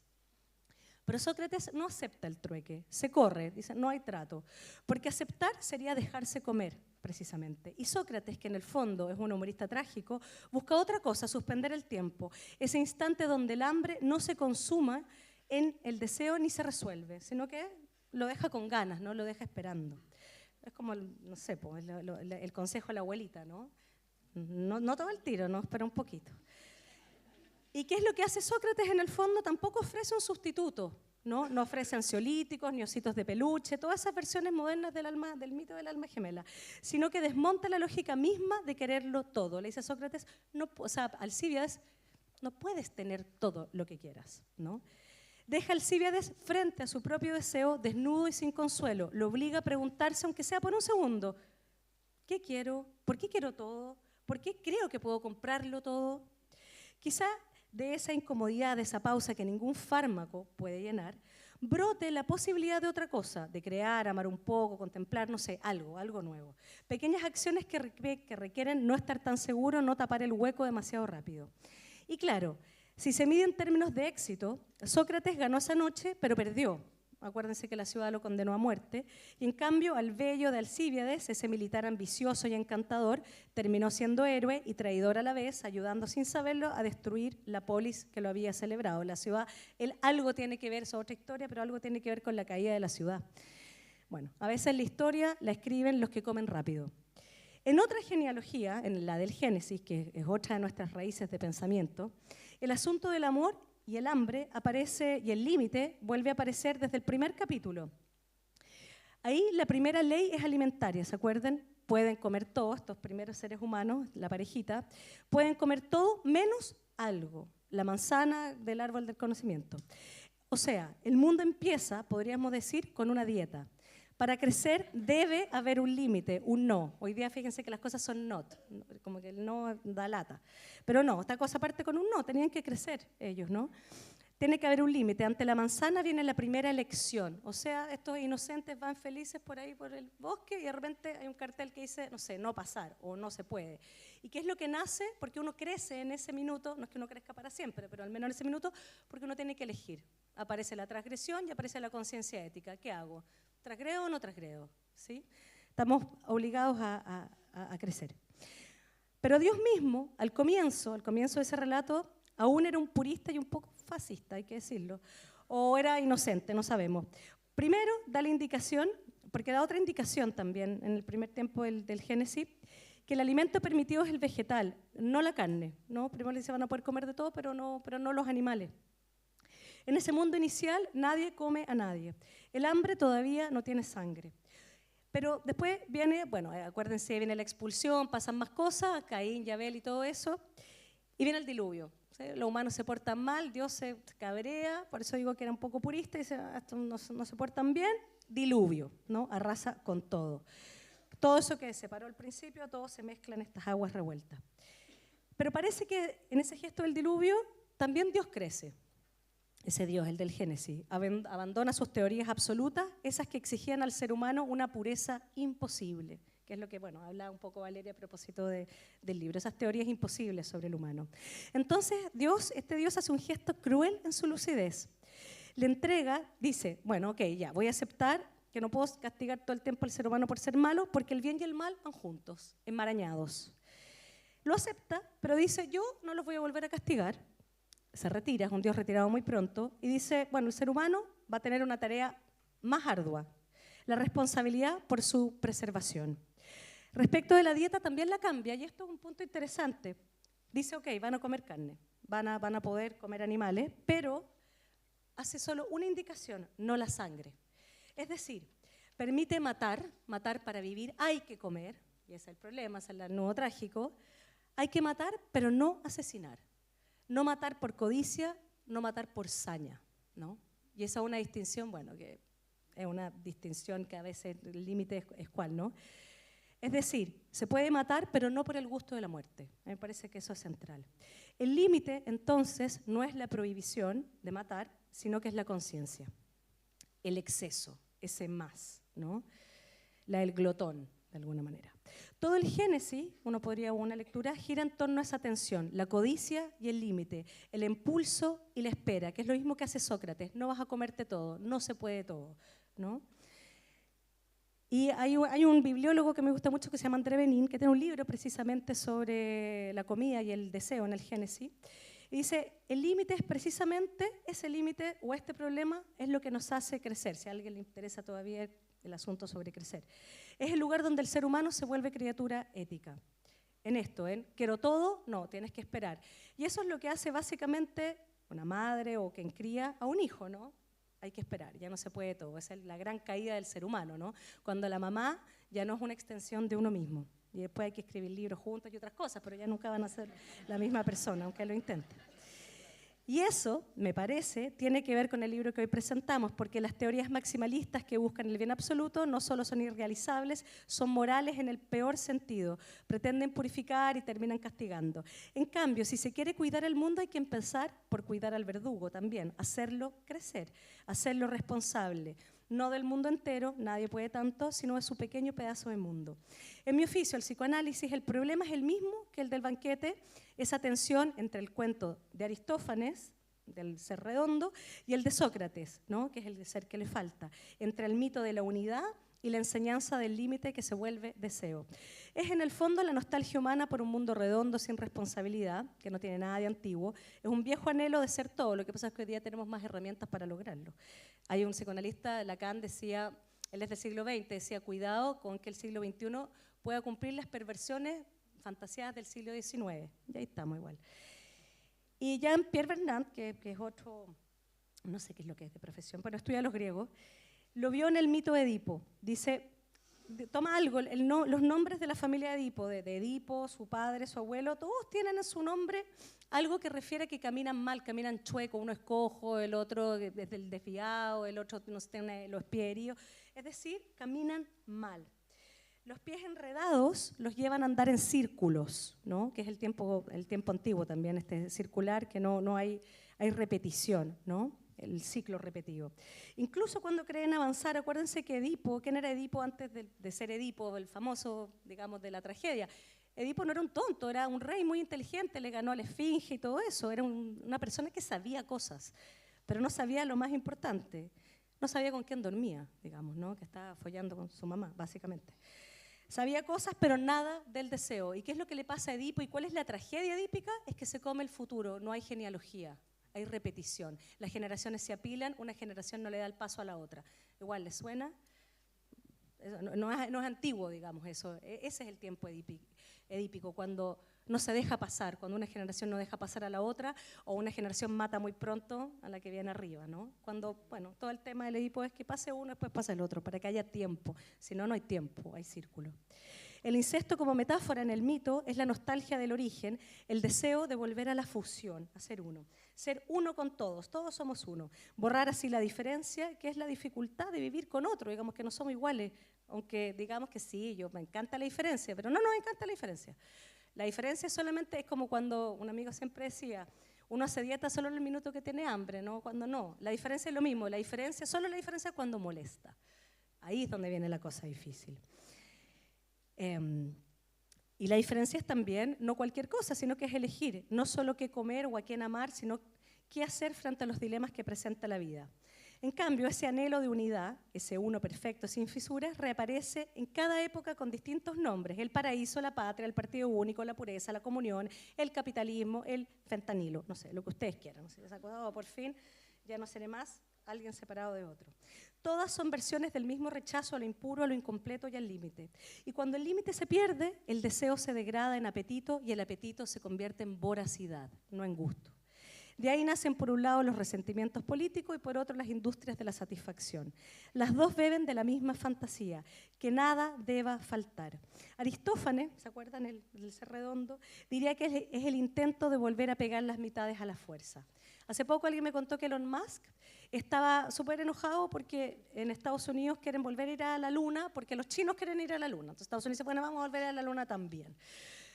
Pero Sócrates no acepta el trueque, se corre, dice, no hay trato, porque aceptar sería dejarse comer, precisamente. Y Sócrates, que en el fondo es un humorista trágico, busca otra cosa, suspender el tiempo, ese instante donde el hambre no se consuma en el deseo ni se resuelve, sino que lo deja con ganas, ¿no? Lo deja esperando. Es como, no sé, el consejo de la abuelita, ¿no? No todo el tiro, ¿no? Espera un poquito. ¿Y qué es lo que hace Sócrates en el fondo? Tampoco ofrece un sustituto, ¿no? No ofrece ansiolíticos, ni ositos de peluche, todas esas versiones modernas del mito del alma gemela, sino que desmonta la lógica misma de quererlo todo. Le dice a Sócrates, Alcíbiades, no puedes tener todo lo que quieras, ¿no? Deja a Alcíbiades frente a su propio deseo, desnudo y sin consuelo. Lo obliga a preguntarse, aunque sea por un segundo, ¿qué quiero? ¿Por qué quiero todo? ¿Por qué creo que puedo comprarlo todo? Quizá de esa incomodidad, de esa pausa que ningún fármaco puede llenar, brote la posibilidad de otra cosa, de crear, amar un poco, contemplar, no sé, algo nuevo. Pequeñas acciones que requieren no estar tan seguro, no tapar el hueco demasiado rápido. Y claro, si se mide en términos de éxito, Sócrates ganó esa noche, pero perdió. Acuérdense que la ciudad lo condenó a muerte. Y en cambio, al bello de Alcíbiades, ese militar ambicioso y encantador, terminó siendo héroe y traidor a la vez, ayudando sin saberlo a destruir la polis que lo había celebrado. La ciudad, algo tiene que ver, es otra historia, pero algo tiene que ver con la caída de la ciudad. Bueno, a veces la historia la escriben los que comen rápido. En otra genealogía, en la del Génesis, que es otra de nuestras raíces de pensamiento, el asunto del amor y el hambre aparece, y el límite vuelve a aparecer desde el primer capítulo. Ahí la primera ley es alimentaria, ¿se acuerdan? Pueden comer todo, estos primeros seres humanos, la parejita, pueden comer todo menos algo. la manzana del árbol del conocimiento. O sea, el mundo empieza, podríamos decir, con una dieta. Para crecer debe haber un límite, un no. Hoy día fíjense que las cosas son not, como que el no da lata. Pero no, esta cosa parte con un no, tenían que crecer ellos, ¿no? Tiene que haber un límite. Ante la manzana viene la primera elección. O sea, estos inocentes van felices por ahí, por el bosque, y de repente hay un cartel que dice, no sé, no pasar o no se puede. ¿Y qué es lo que nace? Porque uno crece en ese minuto, no es que uno crezca para siempre, pero al menos en ese minuto, porque uno tiene que elegir. Aparece la transgresión y aparece la conciencia ética. ¿Qué hago? ¿Transgredo o no transgredo? ¿Sí? Estamos obligados a crecer. Pero Dios mismo, al comienzo de ese relato, aún era un purista y un poco fascista, hay que decirlo. O era inocente, no sabemos. Primero, da la indicación, porque da otra indicación también en el primer tiempo del Génesis, que el alimento permitido es el vegetal, no la carne. ¿No? Primero le dice, van a poder comer de todo, pero no los animales. En ese mundo inicial, nadie come a nadie. El hambre todavía no tiene sangre. Pero después viene, bueno, acuérdense, viene la expulsión, pasan más cosas, Caín, Abel y todo eso, y viene el diluvio. ¿Sí? Los humanos se portan mal, Dios se cabrea, por eso digo que era un poco purista, y dice, estos no se portan bien, diluvio, ¿no? Arrasa con todo. Todo eso que separó al principio, todo se mezcla en estas aguas revueltas. Pero parece que en ese gesto del diluvio también Dios crece. Ese Dios, el del Génesis, abandona sus teorías absolutas, esas que exigían al ser humano una pureza imposible, que es lo que, bueno, habla un poco Valeria a propósito del libro, esas teorías imposibles sobre el humano. Entonces, este Dios hace un gesto cruel en su lucidez. Le entrega, dice, bueno, ok, ya, voy a aceptar que no puedo castigar todo el tiempo al ser humano por ser malo, porque el bien y el mal van juntos, enmarañados. Lo acepta, pero dice, yo no los voy a volver a castigar. Se retira, es un Dios retirado muy pronto, y dice, bueno, el ser humano va a tener una tarea más ardua, la responsabilidad por su preservación. Respecto de la dieta también la cambia, y esto es un punto interesante. Dice, ok, van a comer carne, van a poder comer animales, pero hace solo una indicación, no la sangre. Es decir, permite matar para vivir, hay que comer, y ese es el problema, ese es el nudo trágico, hay que matar, pero no asesinar. No matar por codicia, no matar por saña, ¿no? Y esa es una distinción, bueno, que es una distinción que a veces el límite es cuál, ¿no? Es decir, se puede matar, pero no por el gusto de la muerte. Me parece que eso es central. El límite, entonces, no es la prohibición de matar, sino que es la conciencia. El exceso, ese más, ¿no? El glotón, de alguna manera. Todo el Génesis, uno podría una lectura, gira en torno a esa tensión, la codicia y el límite, el impulso y la espera, que es lo mismo que hace Sócrates, no vas a comerte todo, no se puede todo, ¿no? Y hay un bibliólogo que me gusta mucho que se llama André Benin, que tiene un libro precisamente sobre la comida y el deseo en el Génesis, y dice, el límite es precisamente ese límite o este problema es lo que nos hace crecer, si a alguien le interesa todavía el asunto sobre crecer. Es el lugar donde el ser humano se vuelve criatura ética. En esto, ¿eh? Quiero todo, no, tienes que esperar. Y eso es lo que hace básicamente una madre o quien cría a un hijo, ¿no? Hay que esperar, ya no se puede todo. Esa es la gran caída del ser humano, ¿no? Cuando la mamá ya no es una extensión de uno mismo. Y después hay que escribir libros juntos y otras cosas, pero ya nunca van a ser la misma persona, aunque lo intenten. Y eso, me parece, tiene que ver con el libro que hoy presentamos, porque las teorías maximalistas que buscan el bien absoluto no solo son irrealizables, son morales en el peor sentido. Pretenden purificar y terminan castigando. En cambio, si se quiere cuidar el mundo, hay que empezar por cuidar al verdugo también, hacerlo crecer, hacerlo responsable. No del mundo entero, nadie puede tanto, sino de su pequeño pedazo de mundo. En mi oficio, el psicoanálisis, el problema es el mismo que el del banquete, esa tensión entre el cuento de Aristófanes, del ser redondo, y el de Sócrates, ¿no? Que es el de ser que le falta, entre el mito de la unidad y la enseñanza del límite que se vuelve deseo. Es en el fondo la nostalgia humana por un mundo redondo sin responsabilidad, que no tiene nada de antiguo, es un viejo anhelo de ser todo, lo que pasa es que hoy día tenemos más herramientas para lograrlo. Hay un psicoanalista, Lacan, decía, él es del siglo XX, decía, cuidado con que el siglo XXI pueda cumplir las perversiones fantasías del siglo XIX, y ahí estamos igual. Y Jean-Pierre Vernant, que es otro, no sé qué es lo que es de profesión, pero estudia a los griegos, lo vio en el mito de Edipo. Dice, toma algo, los nombres de la familia Edipo, de Edipo, su padre, su abuelo, todos tienen en su nombre algo que refiere a que caminan mal, caminan chueco, uno es cojo, el otro es del desviado, el otro no tiene los pies heridos, es decir, caminan mal. Los pies enredados los llevan a andar en círculos, ¿no? Que es el tiempo antiguo también, circular, que no hay repetición, ¿no? El ciclo repetido. Incluso cuando creen avanzar, acuérdense que Edipo, ¿quién era Edipo antes de ser Edipo, el famoso, digamos, de la tragedia? Edipo no era un tonto, era un rey muy inteligente, le ganó a la Esfinge y todo eso, era una persona que sabía cosas, pero no sabía lo más importante, no sabía con quién dormía, digamos, ¿no? Que estaba follando con su mamá, básicamente. Sabía cosas, pero nada del deseo. ¿Y qué es lo que le pasa a Edipo? ¿Y cuál es la tragedia edípica? Es que se come el futuro, no hay genealogía, hay repetición. Las generaciones se apilan, una generación no le da el paso a la otra. Igual, ¿les suena? No es antiguo, digamos, eso. Ese es el tiempo edípico, cuando no se deja pasar, cuando una generación no deja pasar a la otra, o una generación mata muy pronto a la que viene arriba, ¿no? Cuando, bueno, todo el tema del Edipo es que pase uno, después pasa el otro, para que haya tiempo. Si no, no hay tiempo, hay círculo. El incesto como metáfora en el mito es la nostalgia del origen, el deseo de volver a la fusión, a ser uno con todos somos uno. Borrar así la diferencia, que es la dificultad de vivir con otro, digamos que no somos iguales, aunque digamos que sí, me encanta la diferencia, pero no nos encanta la diferencia. La diferencia solamente es como cuando un amigo siempre decía, uno hace dieta solo en el minuto que tiene hambre, ¿no? Cuando no. La diferencia es lo mismo, solo la diferencia es cuando molesta. Ahí es donde viene la cosa difícil. Y la diferencia es también no cualquier cosa, sino que es elegir, no solo qué comer o a quién amar, sino qué hacer frente a los dilemas que presenta la vida. En cambio, ese anhelo de unidad, ese uno perfecto sin fisuras, reaparece en cada época con distintos nombres: el paraíso, la patria, el partido único, la pureza, la comunión, el capitalismo, el fentanilo, no sé, lo que ustedes quieran. No sé, les acordado, por fin, ya no seré más alguien separado de otro. Todas son versiones del mismo rechazo a lo impuro, a lo incompleto y al límite. Y cuando el límite se pierde, el deseo se degrada en apetito y el apetito se convierte en voracidad, no en gusto. De ahí nacen por un lado los resentimientos políticos y por otro las industrias de la satisfacción. Las dos beben de la misma fantasía, que nada deba faltar. Aristófanes, ¿se acuerdan del ser redondo? Diría que es el intento de volver a pegar las mitades a la fuerza. Hace poco alguien me contó que Elon Musk estaba súper enojado porque en Estados Unidos quieren volver a ir a la Luna, porque los chinos quieren ir a la Luna. Entonces Estados Unidos dice, bueno, vamos a volver a la Luna también.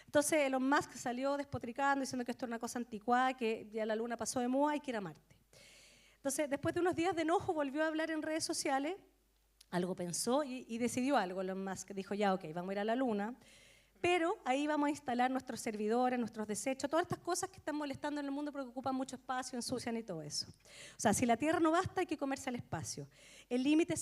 Entonces Elon Musk salió despotricando, diciendo que esto era una cosa anticuada, que ya la Luna pasó de moda y que ir a Marte. Entonces, después de unos días de enojo, volvió a hablar en redes sociales, algo pensó y decidió algo. Elon Musk dijo, ya, ok, vamos a ir a la Luna, pero ahí vamos a instalar nuestros servidores, nuestros desechos, todas estas cosas que están molestando en el mundo porque ocupan mucho espacio, ensucian y todo eso. O sea, si la Tierra no basta, hay que comerse al espacio. El límite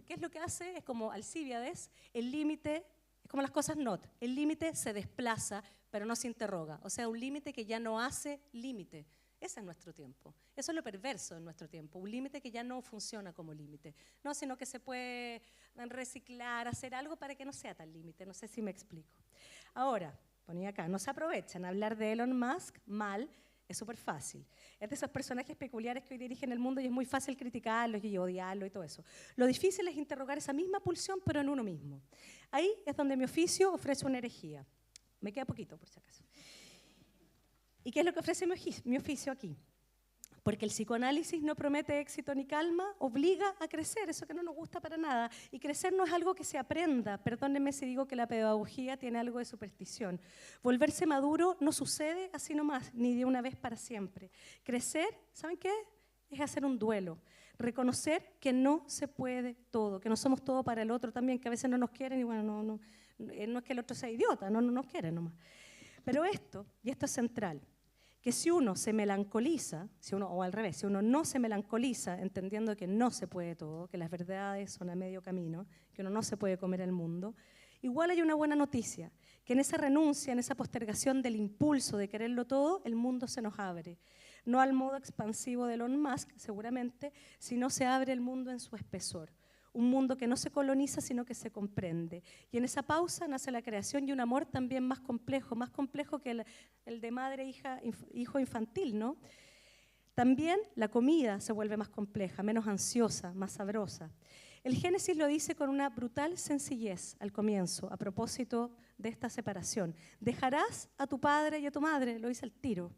¿qué es lo que hace? Es como Alcíbiades, el límite es como las cosas not. El límite se desplaza, pero no se interroga. O sea, un límite que ya no hace límite. Ese es nuestro tiempo. Eso es lo perverso en nuestro tiempo. Un límite que ya no funciona como límite. No, sino que se puede reciclar, hacer algo para que no sea tan límite. No sé si me explico. Ahora, ponía acá, no se aprovechan. Hablar de Elon Musk mal es súper fácil. Es de esos personajes peculiares que hoy dirigen el mundo y es muy fácil criticarlos y odiarlos y todo eso. Lo difícil es interrogar esa misma pulsión, pero en uno mismo. Ahí es donde mi oficio ofrece una herejía. Me queda poquito, por si acaso. ¿Y qué es lo que ofrece mi oficio aquí? Porque el psicoanálisis no promete éxito ni calma, obliga a crecer, eso que no nos gusta para nada. Y crecer no es algo que se aprenda. Perdónenme si digo que la pedagogía tiene algo de superstición. Volverse maduro no sucede así nomás, ni de una vez para siempre. Crecer, ¿saben qué? Es hacer un duelo. Reconocer que no se puede todo, que no somos todo para el otro también, que a veces no nos quieren y bueno, no es que el otro sea idiota, no nos quieren nomás. Pero esto es central, que si uno se melancoliza, o al revés, si uno no se melancoliza entendiendo que no se puede todo, que las verdades son a medio camino, que uno no se puede comer el mundo, igual hay una buena noticia, que en esa renuncia, en esa postergación del impulso de quererlo todo, el mundo se nos abre. No al modo expansivo de Elon Musk, seguramente, sino se abre el mundo en su espesor. Un mundo que no se coloniza, sino que se comprende. Y en esa pausa nace la creación y un amor también más complejo que el de madre, hijo infantil, ¿no? También la comida se vuelve más compleja, menos ansiosa, más sabrosa. El Génesis lo dice con una brutal sencillez al comienzo, a propósito de esta separación. Dejarás a tu padre y a tu madre, lo dice al tiro.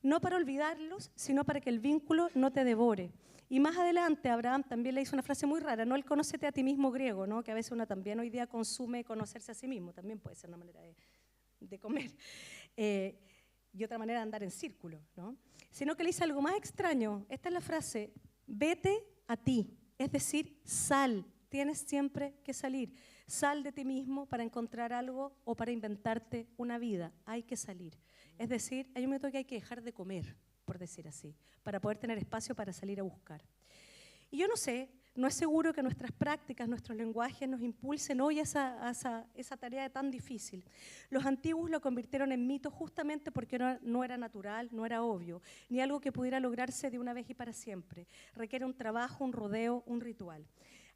No para olvidarlos, sino para que el vínculo no te devore. Y más adelante Abraham también le hizo una frase muy rara, no el conócete a ti mismo griego, ¿no? Que a veces uno también hoy día consume conocerse a sí mismo, también puede ser una manera de comer. Y otra manera de andar en círculo, ¿no? Sino que le dice algo más extraño. Esta es la frase, vete a ti, es decir, sal, tienes siempre que salir. Sal de ti mismo para encontrar algo o para inventarte una vida, hay que salir. Es decir, hay un momento que hay que dejar de comer, por decir así, para poder tener espacio para salir a buscar. Y yo no sé, no es seguro que nuestras prácticas, nuestros lenguajes nos impulsen hoy a esa tarea tan difícil. Los antiguos lo convirtieron en mito justamente porque no era natural, no era obvio, ni algo que pudiera lograrse de una vez y para siempre. Requiere un trabajo, un rodeo, un ritual.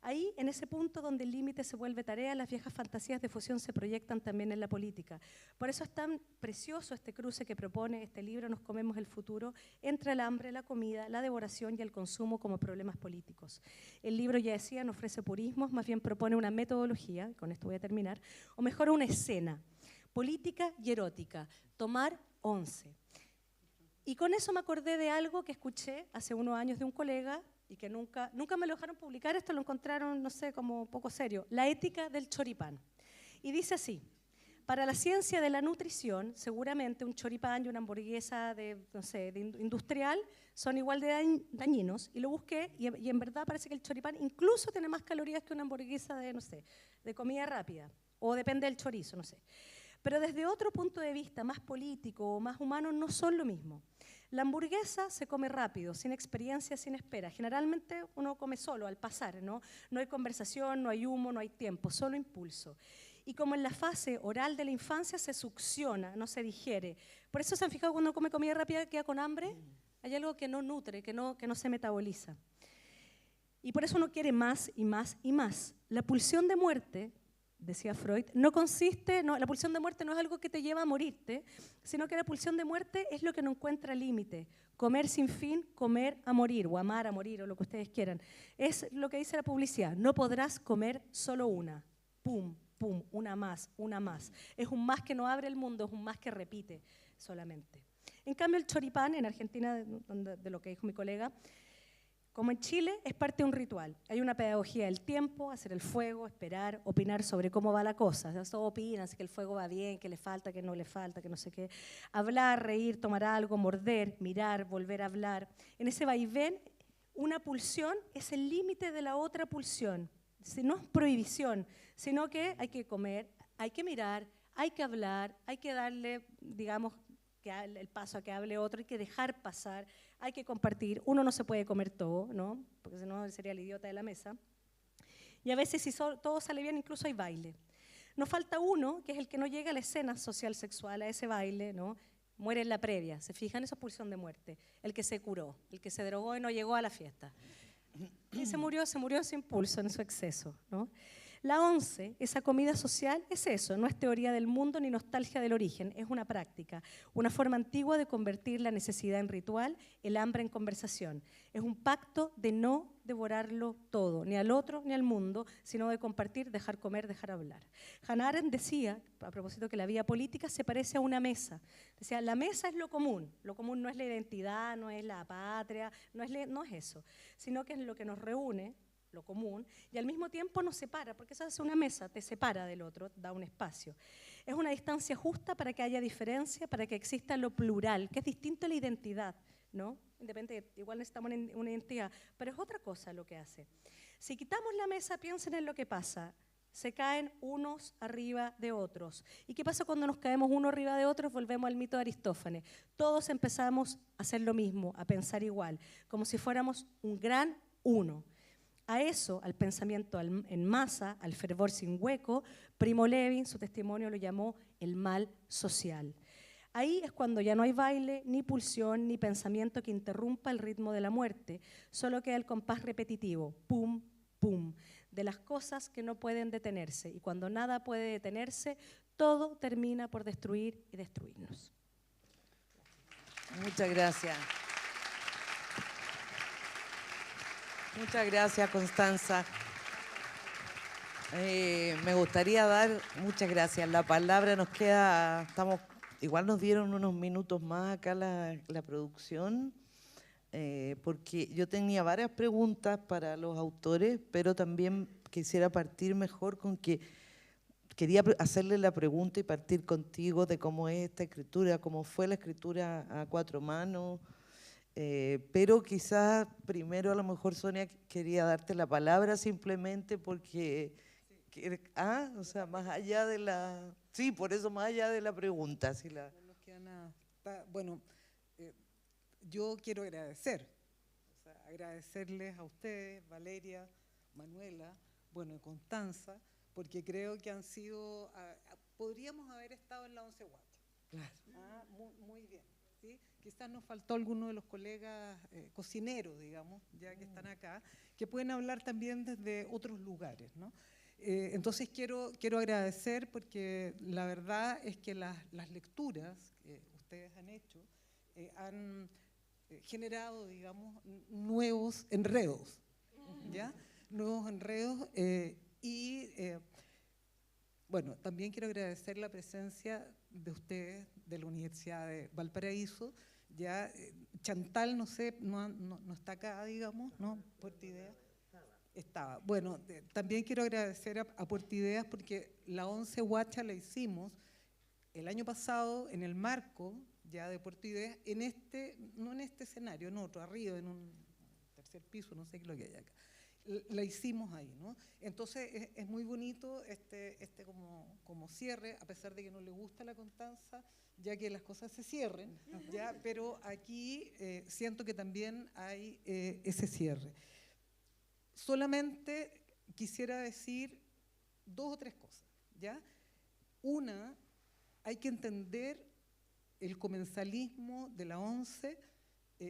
Ahí, en ese punto donde el límite se vuelve tarea, las viejas fantasías de fusión se proyectan también en la política. Por eso es tan precioso este cruce que propone este libro, Nos comemos el futuro, entre el hambre, la comida, la devoración y el consumo como problemas políticos. El libro, ya decía, no ofrece purismos, más bien propone una metodología, con esto voy a terminar, o mejor una escena, política y erótica, tomar 11. Y con eso me acordé de algo que escuché hace unos años de un colega, y que nunca me lo dejaron publicar, esto lo encontraron, no sé, como poco serio, La ética del choripán. Y dice así, para la ciencia de la nutrición, seguramente un choripán y una hamburguesa industrial son igual de dañinos, y lo busqué, y en verdad parece que el choripán incluso tiene más calorías que una hamburguesa de comida rápida, o depende del chorizo, no sé. Pero desde otro punto de vista, más político o más humano, no son lo mismo. La hamburguesa se come rápido, sin experiencia, sin espera. Generalmente uno come solo, al pasar, ¿no? No hay conversación, no hay humo, no hay tiempo, solo impulso. Y como en la fase oral de la infancia se succiona, no se digiere. Por eso se han fijado cuando uno come comida rápida queda con hambre, hay algo que no nutre, que no se metaboliza. Y por eso uno quiere más y más y más. La pulsión de muerte, decía Freud, la pulsión de muerte no es algo que te lleva a morirte, sino que la pulsión de muerte es lo que no encuentra límite. Comer sin fin, comer a morir, o amar a morir, o lo que ustedes quieran. Es lo que dice la publicidad, no podrás comer solo una. Pum, pum, una más, una más. Es un más que no abre el mundo, es un más que repite solamente. En cambio, el choripán, en Argentina, de lo que dijo mi colega, como en Chile, es parte de un ritual. Hay una pedagogía del tiempo, hacer el fuego, esperar, opinar sobre cómo va la cosa. Todos opinan si que el fuego va bien, que le falta, que no le falta, que no sé qué. Hablar, reír, tomar algo, morder, mirar, volver a hablar. En ese vaivén, una pulsión es el límite de la otra pulsión. No es prohibición, sino que hay que comer, hay que mirar, hay que hablar, hay que darle, digamos, el paso a que hable otro, hay que dejar pasar, hay que compartir. Uno no se puede comer todo, ¿no? Porque si no sería el idiota de la mesa. Y a veces si todo sale bien, incluso hay baile. Nos falta uno, que es el que no llega a la escena social sexual, a ese baile, ¿no? Muere en la previa, se fijan, esa pulsión de muerte. El que se curó, el que se drogó y no llegó a la fiesta. Y se murió en su impulso, en su exceso, ¿no? La 11, esa comida social, es eso, no es teoría del mundo ni nostalgia del origen, es una práctica, una forma antigua de convertir la necesidad en ritual, el hambre en conversación. Es un pacto de no devorarlo todo, ni al otro ni al mundo, sino de compartir, dejar comer, dejar hablar. Hannah Arendt decía, a propósito que la vida política se parece a una mesa. Decía, la mesa es lo común no es la identidad, no es la patria, no es eso, sino que es lo que nos reúne, lo común, y al mismo tiempo nos separa, porque eso hace una mesa, te separa del otro, da un espacio. Es una distancia justa para que haya diferencia, para que exista lo plural, que es distinto a la identidad, ¿no? Igual necesitamos una identidad, pero es otra cosa lo que hace. Si quitamos la mesa, piensen en lo que pasa. Se caen unos arriba de otros. ¿Y qué pasa cuando nos caemos uno arriba de otros? Volvemos al mito de Aristófanes. Todos empezamos a hacer lo mismo, a pensar igual, como si fuéramos un gran uno. A eso, al pensamiento en masa, al fervor sin hueco, Primo Levi, en su testimonio, lo llamó el mal social. Ahí es cuando ya no hay baile, ni pulsión, ni pensamiento que interrumpa el ritmo de la muerte, solo queda el compás repetitivo, pum, pum, de las cosas que no pueden detenerse. Y cuando nada puede detenerse, todo termina por destruir y destruirnos.
Muchas gracias. Muchas gracias, Constanza. Me gustaría dar, muchas gracias, la palabra nos queda, igual nos dieron unos minutos más acá la producción, porque yo tenía varias preguntas para los autores, pero también quisiera partir mejor con que quería hacerle la pregunta y partir contigo de cómo es esta escritura, cómo fue la escritura a cuatro manos, pero quizás primero a lo mejor Sonia quería darte la palabra simplemente porque... o sea, más allá de la... Sí, por eso más allá de la pregunta. Si la...
No nos queda nada. Bueno, yo quiero agradecer, o sea, agradecerles a ustedes, Valeria, Manuela, bueno, y Constanza, porque creo que han sido, podríamos haber estado en la 11 Guacha.
Claro.
Muy bien. ¿Sí? Quizás nos faltó alguno de los colegas cocineros, digamos, ya que están acá, que pueden hablar también desde otros lugares, ¿no? Entonces quiero agradecer porque la verdad es que las lecturas que ustedes han hecho han generado, digamos, nuevos enredos, ¿ya? Nuevos enredos bueno, también quiero agradecer la presencia de ustedes de la Universidad de Valparaíso, ya Chantal, no sé, no está acá, digamos, ¿no? Puerta Idea. Estaba. Bueno, también quiero agradecer a Puerta Ideas porque la 11 Guacha la hicimos el año pasado en el marco ya de Puerta Ideas, no en este escenario, en otro, arriba, en un tercer piso, no sé qué es lo que hay acá. La hicimos ahí, ¿no? Entonces es muy bonito como cierre, a pesar de que no le gusta la Constanza, ya que las cosas se cierren, ¿ya? Pero aquí siento que también hay ese cierre. Solamente quisiera decir dos o tres cosas, ¿ya? Una, hay que entender el comensalismo de la 11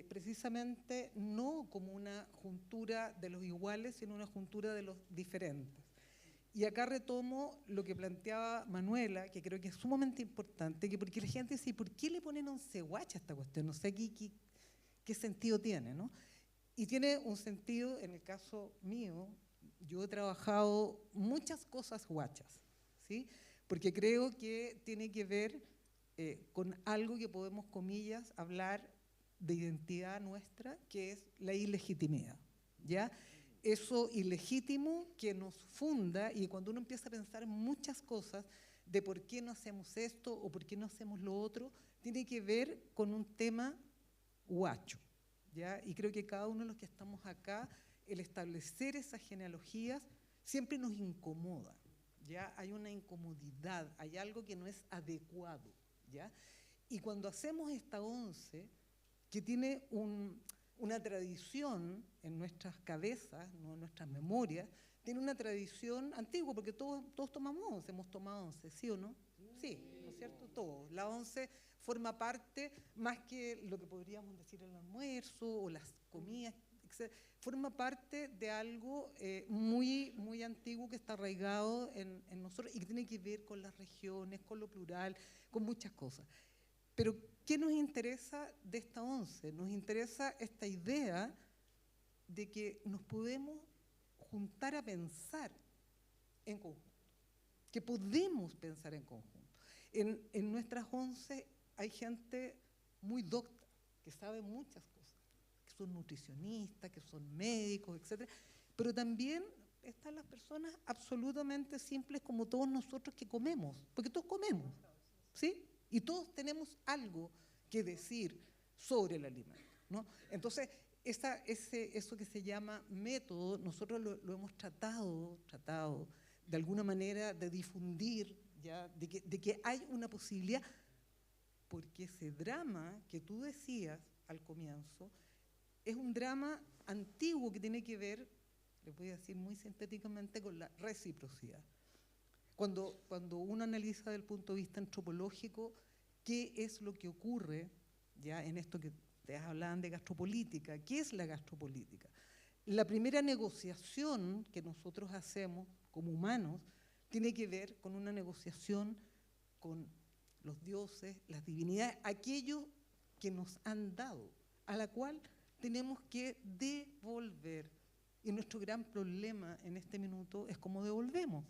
precisamente no como una juntura de los iguales, sino una juntura de los diferentes. Y acá retomo lo que planteaba Manuela, que creo que es sumamente importante, que porque la gente dice, ¿por qué le ponen 11 guachas a esta cuestión? No sé qué sentido tiene, ¿no? Y tiene un sentido, en el caso mío, yo he trabajado muchas cosas guachas, ¿sí? Porque creo que tiene que ver con algo que podemos, comillas, hablar de identidad nuestra, que es la ilegitimidad, ¿ya? Eso ilegítimo que nos funda, y cuando uno empieza a pensar muchas cosas de por qué no hacemos esto o por qué no hacemos lo otro, tiene que ver con un tema guacho, ¿ya? Y creo que cada uno de los que estamos acá, el establecer esas genealogías siempre nos incomoda, ¿ya? Hay una incomodidad, hay algo que no es adecuado, ¿ya? Y cuando hacemos esta 11, que tiene una tradición en nuestras cabezas, ¿no? En nuestras memorias, tiene una tradición antigua, porque todos tomamos 11, hemos tomado 11, ¿sí o no? Sí, ¿no es cierto? Todos. La 11 forma parte, más que lo que podríamos decir el almuerzo o las comidas, etc., forma parte de algo muy, muy antiguo que está arraigado en nosotros y que tiene que ver con las regiones, con lo plural, con muchas cosas. Pero, ¿qué nos interesa de esta 11? Nos interesa esta idea de que nos podemos juntar a pensar en conjunto, que podemos pensar en conjunto. En nuestras 11 hay gente muy docta, que sabe muchas cosas, que son nutricionistas, que son médicos, etc. Pero también están las personas absolutamente simples como todos nosotros que comemos, porque todos comemos, ¿sí? Y todos tenemos algo que decir sobre el alimento, ¿no? Entonces, eso que se llama método, nosotros lo hemos tratado de alguna manera de difundir, ¿ya? De que hay una posibilidad, porque ese drama que tú decías al comienzo es un drama antiguo que tiene que ver, les voy a decir muy sintéticamente, con la reciprocidad. Cuando uno analiza desde el punto de vista antropológico qué es lo que ocurre, ya en esto que ustedes hablaban de gastropolítica, ¿qué es la gastropolítica? La primera negociación que nosotros hacemos como humanos tiene que ver con una negociación con los dioses, las divinidades, aquello que nos han dado, a la cual tenemos que devolver Y nuestro gran problema en este minuto es cómo devolvemos.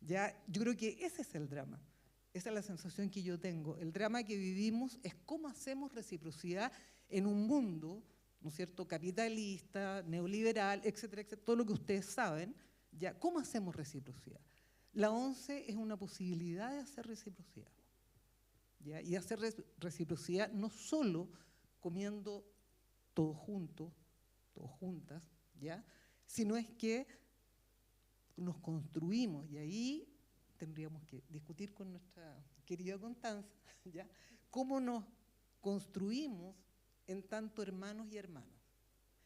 Ya, yo creo que ese es el drama. Esa es la sensación que yo tengo. El drama que vivimos es cómo hacemos reciprocidad en un mundo, ¿no es cierto?, capitalista, neoliberal, etcétera, etcétera, todo lo que ustedes saben. Ya, ¿cómo hacemos reciprocidad? La ONCE es una posibilidad de hacer reciprocidad. ¿Ya? Y hacer reciprocidad no solo comiendo todos juntos, todos juntas, ¿ya?, sino es que nos construimos, y ahí tendríamos que discutir con nuestra querida Constanza, ¿ya?, cómo nos construimos en tanto hermanos y hermanas.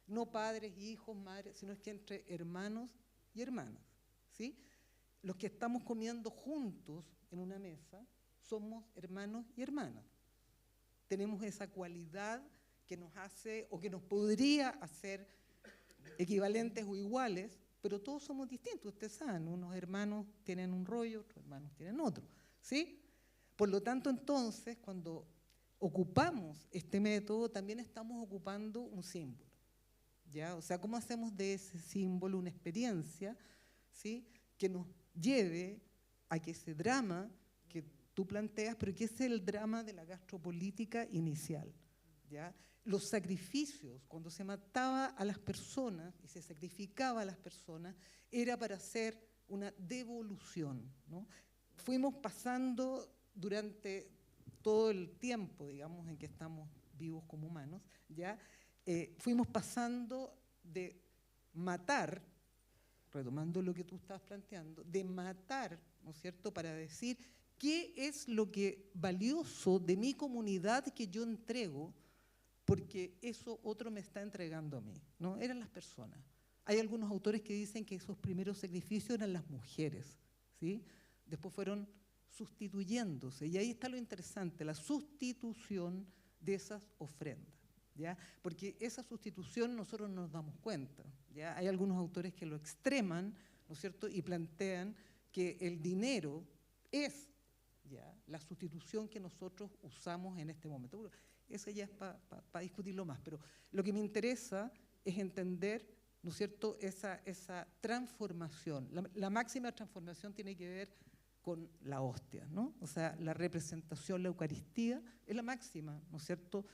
No padres, hijos, madres, sino es que entre hermanos y hermanas, ¿sí? Los que estamos comiendo juntos en una mesa somos hermanos y hermanas. Tenemos esa cualidad que nos hace, o que nos podría hacer equivalentes o iguales, pero todos somos distintos, ustedes saben, unos hermanos tienen un rollo, otros hermanos tienen otro, ¿sí? Por lo tanto, entonces, cuando ocupamos este método, también estamos ocupando un símbolo, ¿ya? O sea, ¿cómo hacemos de ese símbolo una experiencia, ¿sí?, que nos lleve a que ese drama que tú planteas, pero que es el drama de la gastropolítica inicial, ¿ya? Los sacrificios, cuando se mataba a las personas y se sacrificaba a las personas, era para hacer una devolución, ¿no? Fuimos pasando durante todo el tiempo, digamos, en que estamos vivos como humanos, ¿ya? Fuimos pasando de matar, retomando lo que tú estabas planteando, de matar, ¿no es cierto?, para decir qué es lo que valioso de mi comunidad que yo entrego, porque eso otro me está entregando a mí, ¿no? Eran las personas. Hay algunos autores que dicen que esos primeros sacrificios eran las mujeres, ¿sí? Después fueron sustituyéndose, y ahí está lo interesante, la sustitución de esas ofrendas, ¿ya? Porque esa sustitución nosotros nos damos cuenta, ¿ya? Hay algunos autores que lo extreman, ¿no es cierto?, y plantean que el dinero es, ¿ya?, la sustitución que nosotros usamos en este momento. Bueno, eso ya es para discutirlo más, pero lo que me interesa es entender, ¿no es cierto?, esa transformación. La máxima transformación tiene que ver con la hostia, ¿no? O sea, la representación, la Eucaristía, es la máxima, ¿no es cierto?,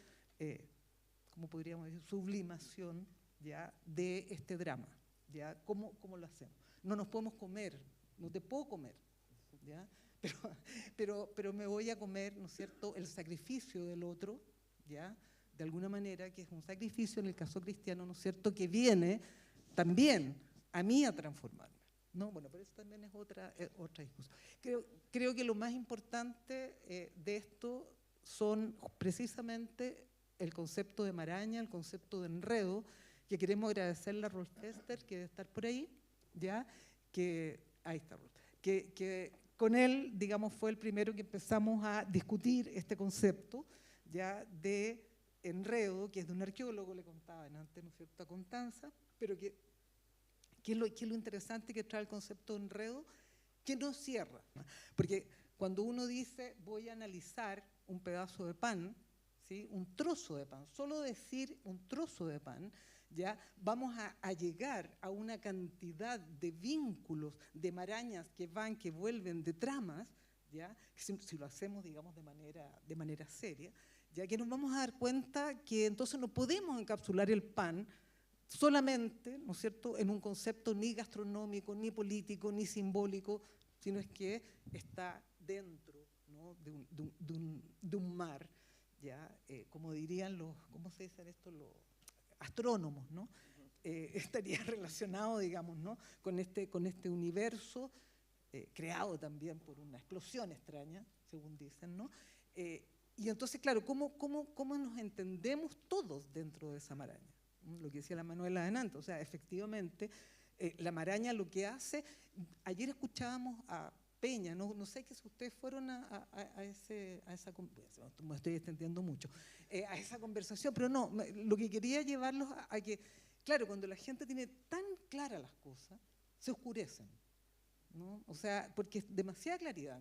¿cómo podríamos decir?, sublimación, ¿ya?, de este drama, ¿ya? ¿Cómo lo hacemos? No nos podemos comer, no te puedo comer, ¿ya?, pero me voy a comer, ¿no es cierto?, el sacrificio del otro, ¿ya?, de alguna manera, que es un sacrificio en el caso cristiano, ¿no es cierto?, que viene también a mí a transformarme, ¿no? Bueno, pero eso también es otra discusión. Creo que lo más importante de esto son precisamente el concepto de maraña, el concepto de enredo, que queremos agradecerle a Rolf Ester, que debe estar por ahí, ¿ya?, ahí está Rolf, que con él, digamos, fue el primero que empezamos a discutir este concepto, ya, de enredo, que es de un arqueólogo, le contaban antes, ¿no es cierto?, a Constanza, pero que es lo interesante que trae el concepto de enredo, que no cierra. Porque cuando uno dice, voy a analizar un pedazo de pan, ¿sí?, un trozo de pan, solo decir un trozo de pan, ya vamos a llegar a una cantidad de vínculos, de marañas que van, que vuelven, de tramas, ya, si lo hacemos, digamos, de manera seria, ya que nos vamos a dar cuenta que entonces no podemos encapsular el pan solamente, ¿no es cierto?, en un concepto ni gastronómico, ni político, ni simbólico, sino es que está dentro, ¿no?, de un mar, ya, como dirían ¿cómo se dicen esto?, los astrónomos, ¿no? Estaría relacionado, digamos, ¿no?, con este universo creado también por una explosión extraña, según dicen, ¿no? Y entonces, claro, ¿cómo nos entendemos todos dentro de esa maraña? Lo que decía la Manuela adelante, o sea, efectivamente, la maraña lo que hace, ayer escuchábamos a Peña, no sé que si ustedes fueron a esa conversación, me estoy extendiendo mucho, a esa conversación, pero no, lo que quería llevarlos a que, claro, cuando la gente tiene tan claras las cosas, se oscurecen, ¿no? O sea, porque es demasiada claridad.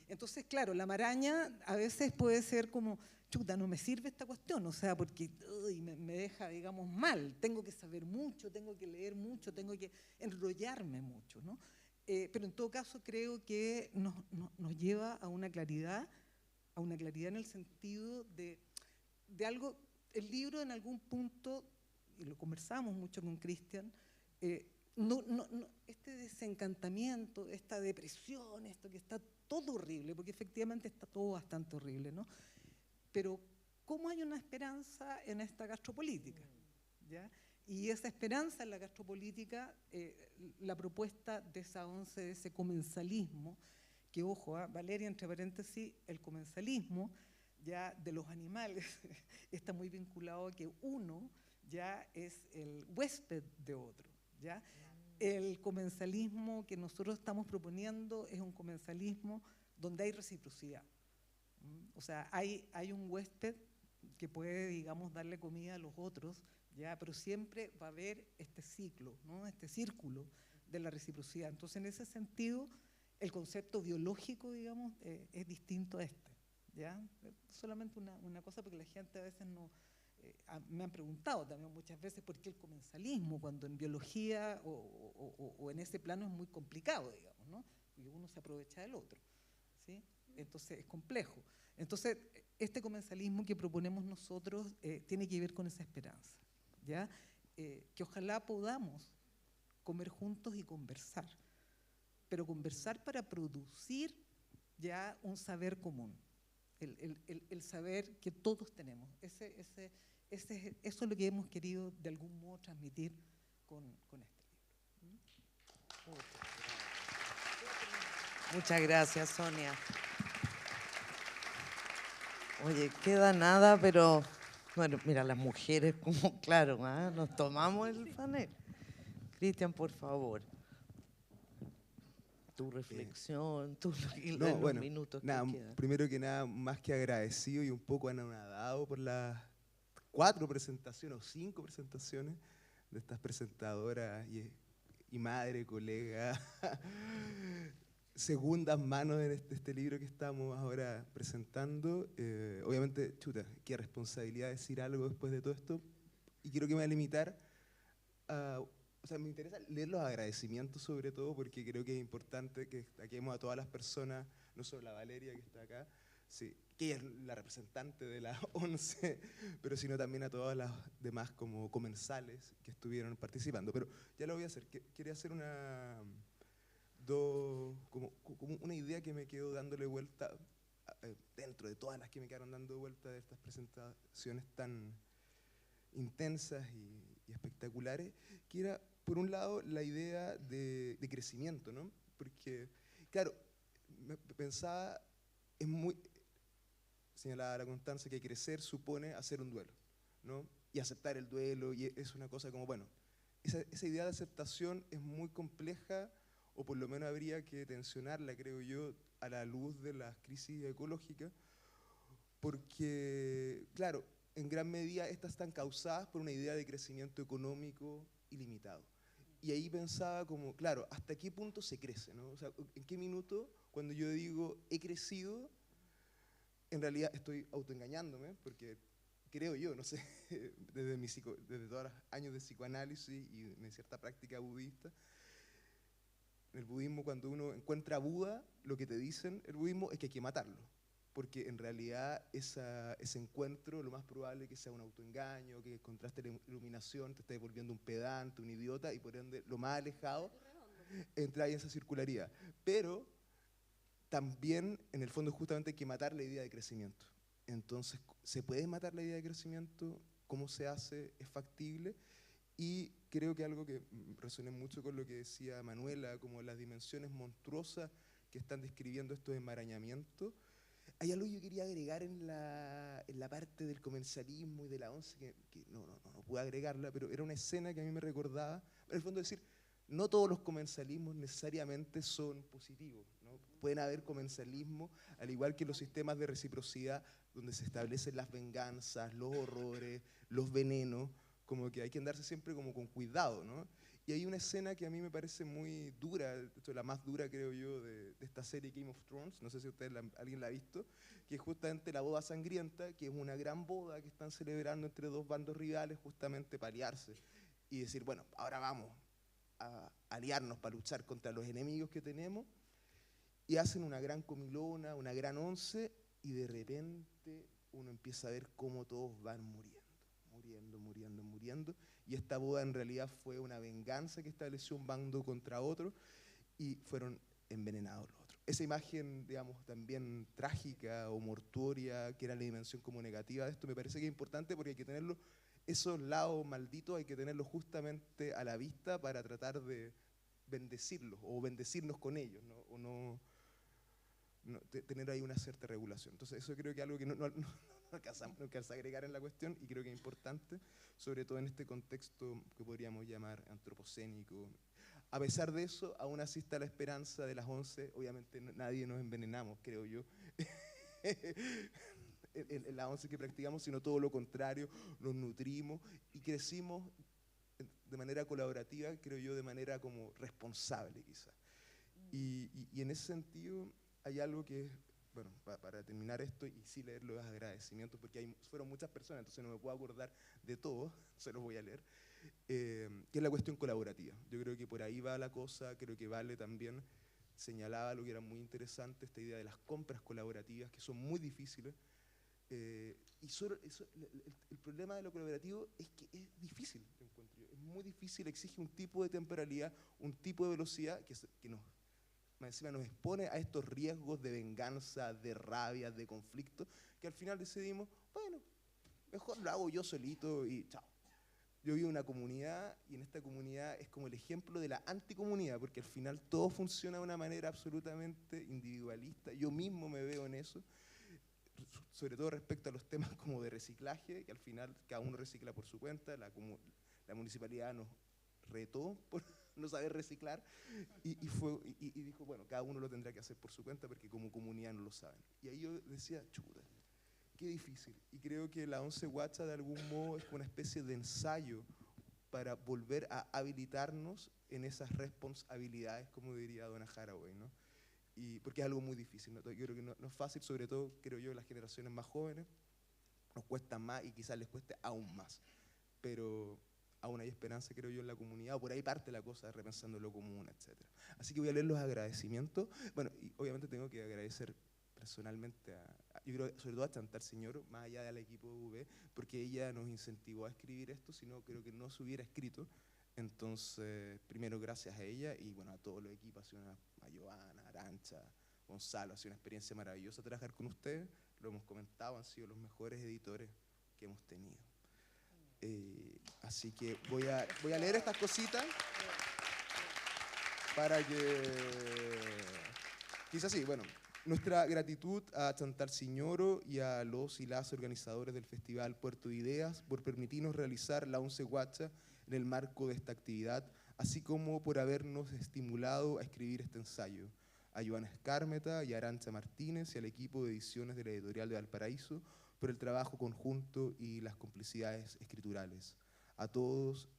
Entonces, claro, la maraña a veces puede ser como, chuta, no me sirve esta cuestión, o sea, porque uy, me deja, digamos, mal. Tengo que saber mucho, tengo que leer mucho, tengo que enrollarme mucho, ¿no? Pero en todo caso creo que nos lleva a una claridad en el sentido de algo. El libro en algún punto, y lo conversamos mucho con Cristian, este desencantamiento, esta depresión, esto que está todo horrible, porque efectivamente está todo bastante horrible, ¿no? Pero ¿cómo hay una esperanza en esta gastropolítica? ¿Ya? Y esa esperanza en la gastropolítica, la propuesta de esa once, de ese comensalismo, que ojo, Valeria, entre paréntesis, el comensalismo ya de los animales está muy vinculado a que uno ya es el huésped de otro, ¿ya? El comensalismo que nosotros estamos proponiendo es un comensalismo donde hay reciprocidad. O sea, hay un huésped que puede, digamos, darle comida a los otros, ¿ya? Pero siempre va a haber este ciclo, ¿no? Este círculo de la reciprocidad. Entonces, en ese sentido, el concepto biológico, digamos, es distinto a este, ¿ya? Solamente una cosa, porque la gente a veces no... me han preguntado también muchas veces por qué el comensalismo, cuando en biología o en ese plano es muy complicado, digamos, ¿no? Porque uno se aprovecha del otro, ¿sí? Entonces es complejo. Entonces, este comensalismo que proponemos nosotros tiene que ver con esa esperanza, ¿ya? Que ojalá podamos comer juntos y conversar, pero conversar para producir ya un saber común, el saber que todos tenemos. Eso es lo que hemos querido de algún modo transmitir con este libro.
Muchas gracias, Sonia. Oye, queda nada, pero bueno, mira, las mujeres, como claro, ¿ah? Nos tomamos el panel. Cristian, por favor. Tu reflexión,
No, bueno,
los minutos
nada,
que quedan.
primero que nada, más que agradecido y un poco anonadado por las 4 presentaciones o 5 presentaciones de estas presentadoras y madre, colega, segundas manos de este libro que estamos ahora presentando. Obviamente, chuta, qué responsabilidad decir algo después de todo esto. Y creo que me voy a limitar a... O sea, me interesa leer los agradecimientos sobre todo, porque creo que es importante que destaquemos a todas las personas, no solo a Valeria que está acá, sí, que ella es la representante de la ONCE, pero sino también a todas las demás como comensales que estuvieron participando. Pero ya lo voy a hacer. Quería hacer como una idea que me quedo dándole vuelta dentro de todas las que me quedaron dando vuelta de estas presentaciones tan intensas y espectaculares, que era, por un lado, la idea de crecimiento, ¿no? Porque, claro, pensaba, es muy, señalaba la Constanza, que crecer supone hacer un duelo, ¿no? Y aceptar el duelo, y es una cosa como, bueno, esa idea de aceptación es muy compleja, o por lo menos habría que tensionarla, creo yo, a la luz de las crisis ecológicas, porque, claro, en gran medida estas están causadas por una idea de crecimiento económico ilimitado. Y ahí pensaba como, claro, ¿hasta qué punto se crece, ¿no? O sea, ¿en qué minuto, cuando yo digo he crecido, en realidad estoy autoengañándome? Porque creo yo, no sé, desde todos los años de psicoanálisis y de cierta práctica budista, en el budismo, cuando uno encuentra a Buda, lo que te dicen el budismo es que hay que matarlo, porque en realidad ese encuentro lo más probable es que sea un autoengaño, que encontraste la iluminación, te estás volviendo un pedante, un idiota, y por ende lo más alejado entra ahí en esa circularidad. Pero también, en el fondo, justamente hay que matar la idea de crecimiento. Entonces, ¿se puede matar la idea de crecimiento? ¿Cómo se hace? ¿Es factible? Y creo que algo que resuena mucho con lo que decía Manuela, como las dimensiones monstruosas que están describiendo estos enmarañamientos. Hay algo que yo quería agregar en la parte del comensalismo y de la ONCE, que no pude agregarla, pero era una escena que a mí me recordaba, en el fondo decir, no todos los comensalismos necesariamente son positivos, ¿no? Pueden haber comensalismo, al igual que los sistemas de reciprocidad, donde se establecen las venganzas, los horrores, los venenos, como que hay que andarse siempre como con cuidado, ¿no? Y hay una escena que a mí me parece muy dura, de hecho, la más dura creo yo de esta serie Game of Thrones, no sé si alguien la ha visto, que es justamente la boda sangrienta, que es una gran boda que están celebrando entre dos bandos rivales justamente para aliarse y decir, bueno, ahora vamos a aliarnos para luchar contra los enemigos que tenemos, y hacen una gran comilona, una gran once, y de repente uno empieza a ver cómo todos van muriendo, y esta boda en realidad fue una venganza que estableció un bando contra otro, y fueron envenenados los otros. Esa imagen, digamos, también trágica o mortuoria, que era la dimensión como negativa de esto, me parece que es importante porque hay que tenerlo, esos lados malditos hay que tenerlos justamente a la vista para tratar de bendecirlos o bendecirnos con ellos, ¿no? O no tener ahí una cierta regulación. Entonces eso creo que es algo que no alcanza a agregar en la cuestión, y creo que es importante, sobre todo en este contexto que podríamos llamar antropocénico. A pesar de eso, aún así está la esperanza de las 11, obviamente nadie nos envenenamos, creo yo, en las 11 que practicamos, sino todo lo contrario, nos nutrimos y crecimos de manera colaborativa, creo yo, de manera como responsable quizás. Y en ese sentido hay algo que, bueno, para terminar esto y sí leer los agradecimientos, porque fueron muchas personas, entonces no me puedo acordar de todo, se los voy a leer, que es la cuestión colaborativa. Yo creo que por ahí va la cosa, creo que Vale también señalaba lo que era muy interesante, esta idea de las compras colaborativas, que son muy difíciles, y el problema de lo colaborativo es que es difícil, yo encuentro yo, es muy difícil, exige un tipo de temporalidad, un tipo de velocidad que más encima nos expone a estos riesgos de venganza, de rabia, de conflicto, que al final decidimos, bueno, mejor lo hago yo solito y chao. Yo vivo en una comunidad y en esta comunidad es como el ejemplo de la anticomunidad, porque al final todo funciona de una manera absolutamente individualista. Yo mismo me veo en eso, sobre todo respecto a los temas como de reciclaje, que al final cada uno recicla por su cuenta, la municipalidad nos retó por no saber reciclar y dijo, bueno, cada uno lo tendrá que hacer por su cuenta porque como comunidad no lo saben. Y ahí yo decía, chuta, qué difícil. Y creo que la 11 Guacha de algún modo es una especie de ensayo para volver a habilitarnos en esas responsabilidades, como diría Donna Haraway, ¿no? Porque es algo muy difícil, ¿no? Yo creo que no es fácil, sobre todo, creo yo, las generaciones más jóvenes, nos cuesta más y quizás les cueste aún más. Pero aún hay esperanza, creo yo, en la comunidad, o por ahí parte la cosa, repensando lo común, etc. Así que voy a leer los agradecimientos. Bueno, y obviamente tengo que agradecer personalmente yo creo, sobre todo a Chantal Señor, más allá del equipo de UV, porque ella nos incentivó a escribir esto, si no, creo que no se hubiera escrito. Entonces, primero, gracias a ella y bueno, a todos los equipos, a Joana, Arancha, Gonzalo, ha sido una experiencia maravillosa trabajar con ustedes, lo hemos comentado, han sido los mejores editores que hemos tenido. Así que voy a leer estas cositas para que, quizás sí, bueno, nuestra gratitud a Chantal Siñoro y a los y las organizadores del Festival Puerto de Ideas por permitirnos realizar la 11 Guacha en el marco de esta actividad, así como por habernos estimulado a escribir este ensayo. A Joana Escármeta y a Arancha Martínez y al equipo de ediciones de la Editorial de Valparaíso por el trabajo conjunto y las complicidades escriturales. A todos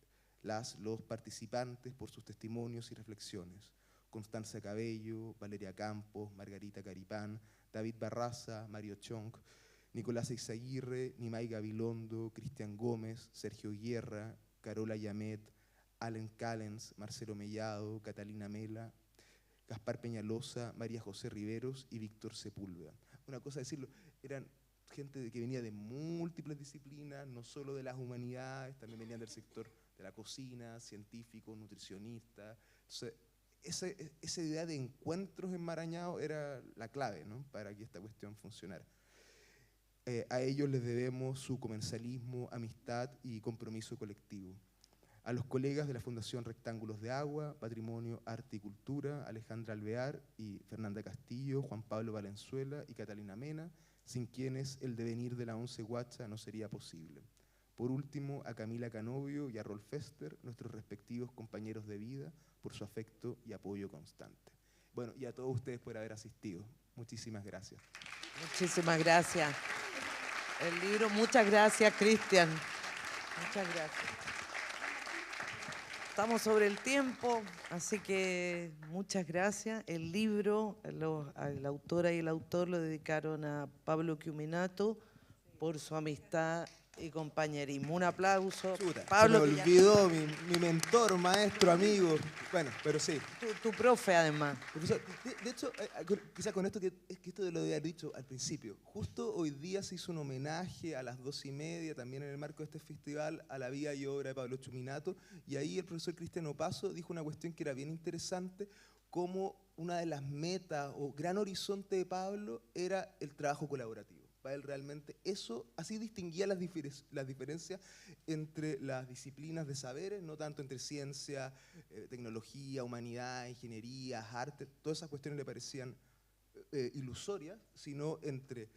los participantes por sus testimonios y reflexiones. Constanza Cabello, Valeria Campos, Margarita Caripán, David Barraza, Mario Chong, Nicolás Eizaguirre, Nimay Gabilondo, Cristian Gómez, Sergio Guerra, Carola Yamet, Allen Callens, Marcelo Mellado, Catalina Mela, Gaspar Peñalosa, María José Riveros y Víctor Sepúlveda. Una cosa decirlo, eran gente que venía de múltiples disciplinas, no solo de las humanidades, también venían del sector de la cocina, científicos, nutricionistas. Entonces, esa idea de encuentros enmarañados era la clave, ¿no?, para que esta cuestión funcionara. A ellos les debemos su comensalismo, amistad y compromiso colectivo. A los colegas de la Fundación Rectángulos de Agua, Patrimonio, Arte y Cultura, Alejandra Alvear y Fernanda Castillo, Juan Pablo Valenzuela y Catalina Mena, sin quienes el devenir de la 11 Guacha no sería posible. Por último, a Camila Canovio y a Rolf Fester, nuestros respectivos compañeros de vida, por su afecto y apoyo constante. Bueno, y a todos ustedes por haber asistido. Muchísimas gracias.
Muchísimas gracias. El libro, muchas gracias, Cristian. Muchas gracias. estamos sobre el tiempo, así que muchas gracias. El libro, la autora y el autor lo dedicaron a Pablo Chiuminato por su amistad y compañerismo. Un aplauso.
Chuta,
Pablo,
se me olvidó mi mentor, maestro, amigo. Bueno, pero sí.
tu profe además.
Profesor, de hecho, quizás con esto, es que esto lo debía haber dicho al principio. Justo hoy día se hizo un homenaje a las 2:30, también en el marco de este festival, a la vida y obra de Pablo Chiuminato. Y ahí el profesor Cristian Opaso dijo una cuestión que era bien interesante, como una de las metas o gran horizonte de Pablo era el trabajo colaborativo. Para él realmente eso, así distinguía las diferencias entre las disciplinas de saberes, no tanto entre ciencia, tecnología, humanidad, ingeniería, arte, todas esas cuestiones le parecían ilusorias, sino entre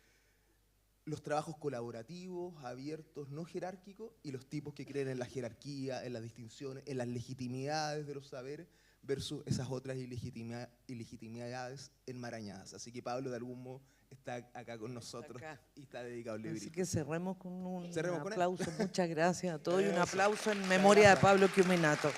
los trabajos colaborativos, abiertos, no jerárquicos, y los tipos que creen en la jerarquía, en las distinciones, en las legitimidades de los saberes, versus esas otras ilegitimidades enmarañadas. Así que Pablo, de algún modo, está acá con nosotros y está dedicado al librito.
Así que cerremos con un
Cerremos con él.
aplauso. Muchas gracias a todos y un aplauso en memoria de Pablo Chiuminato.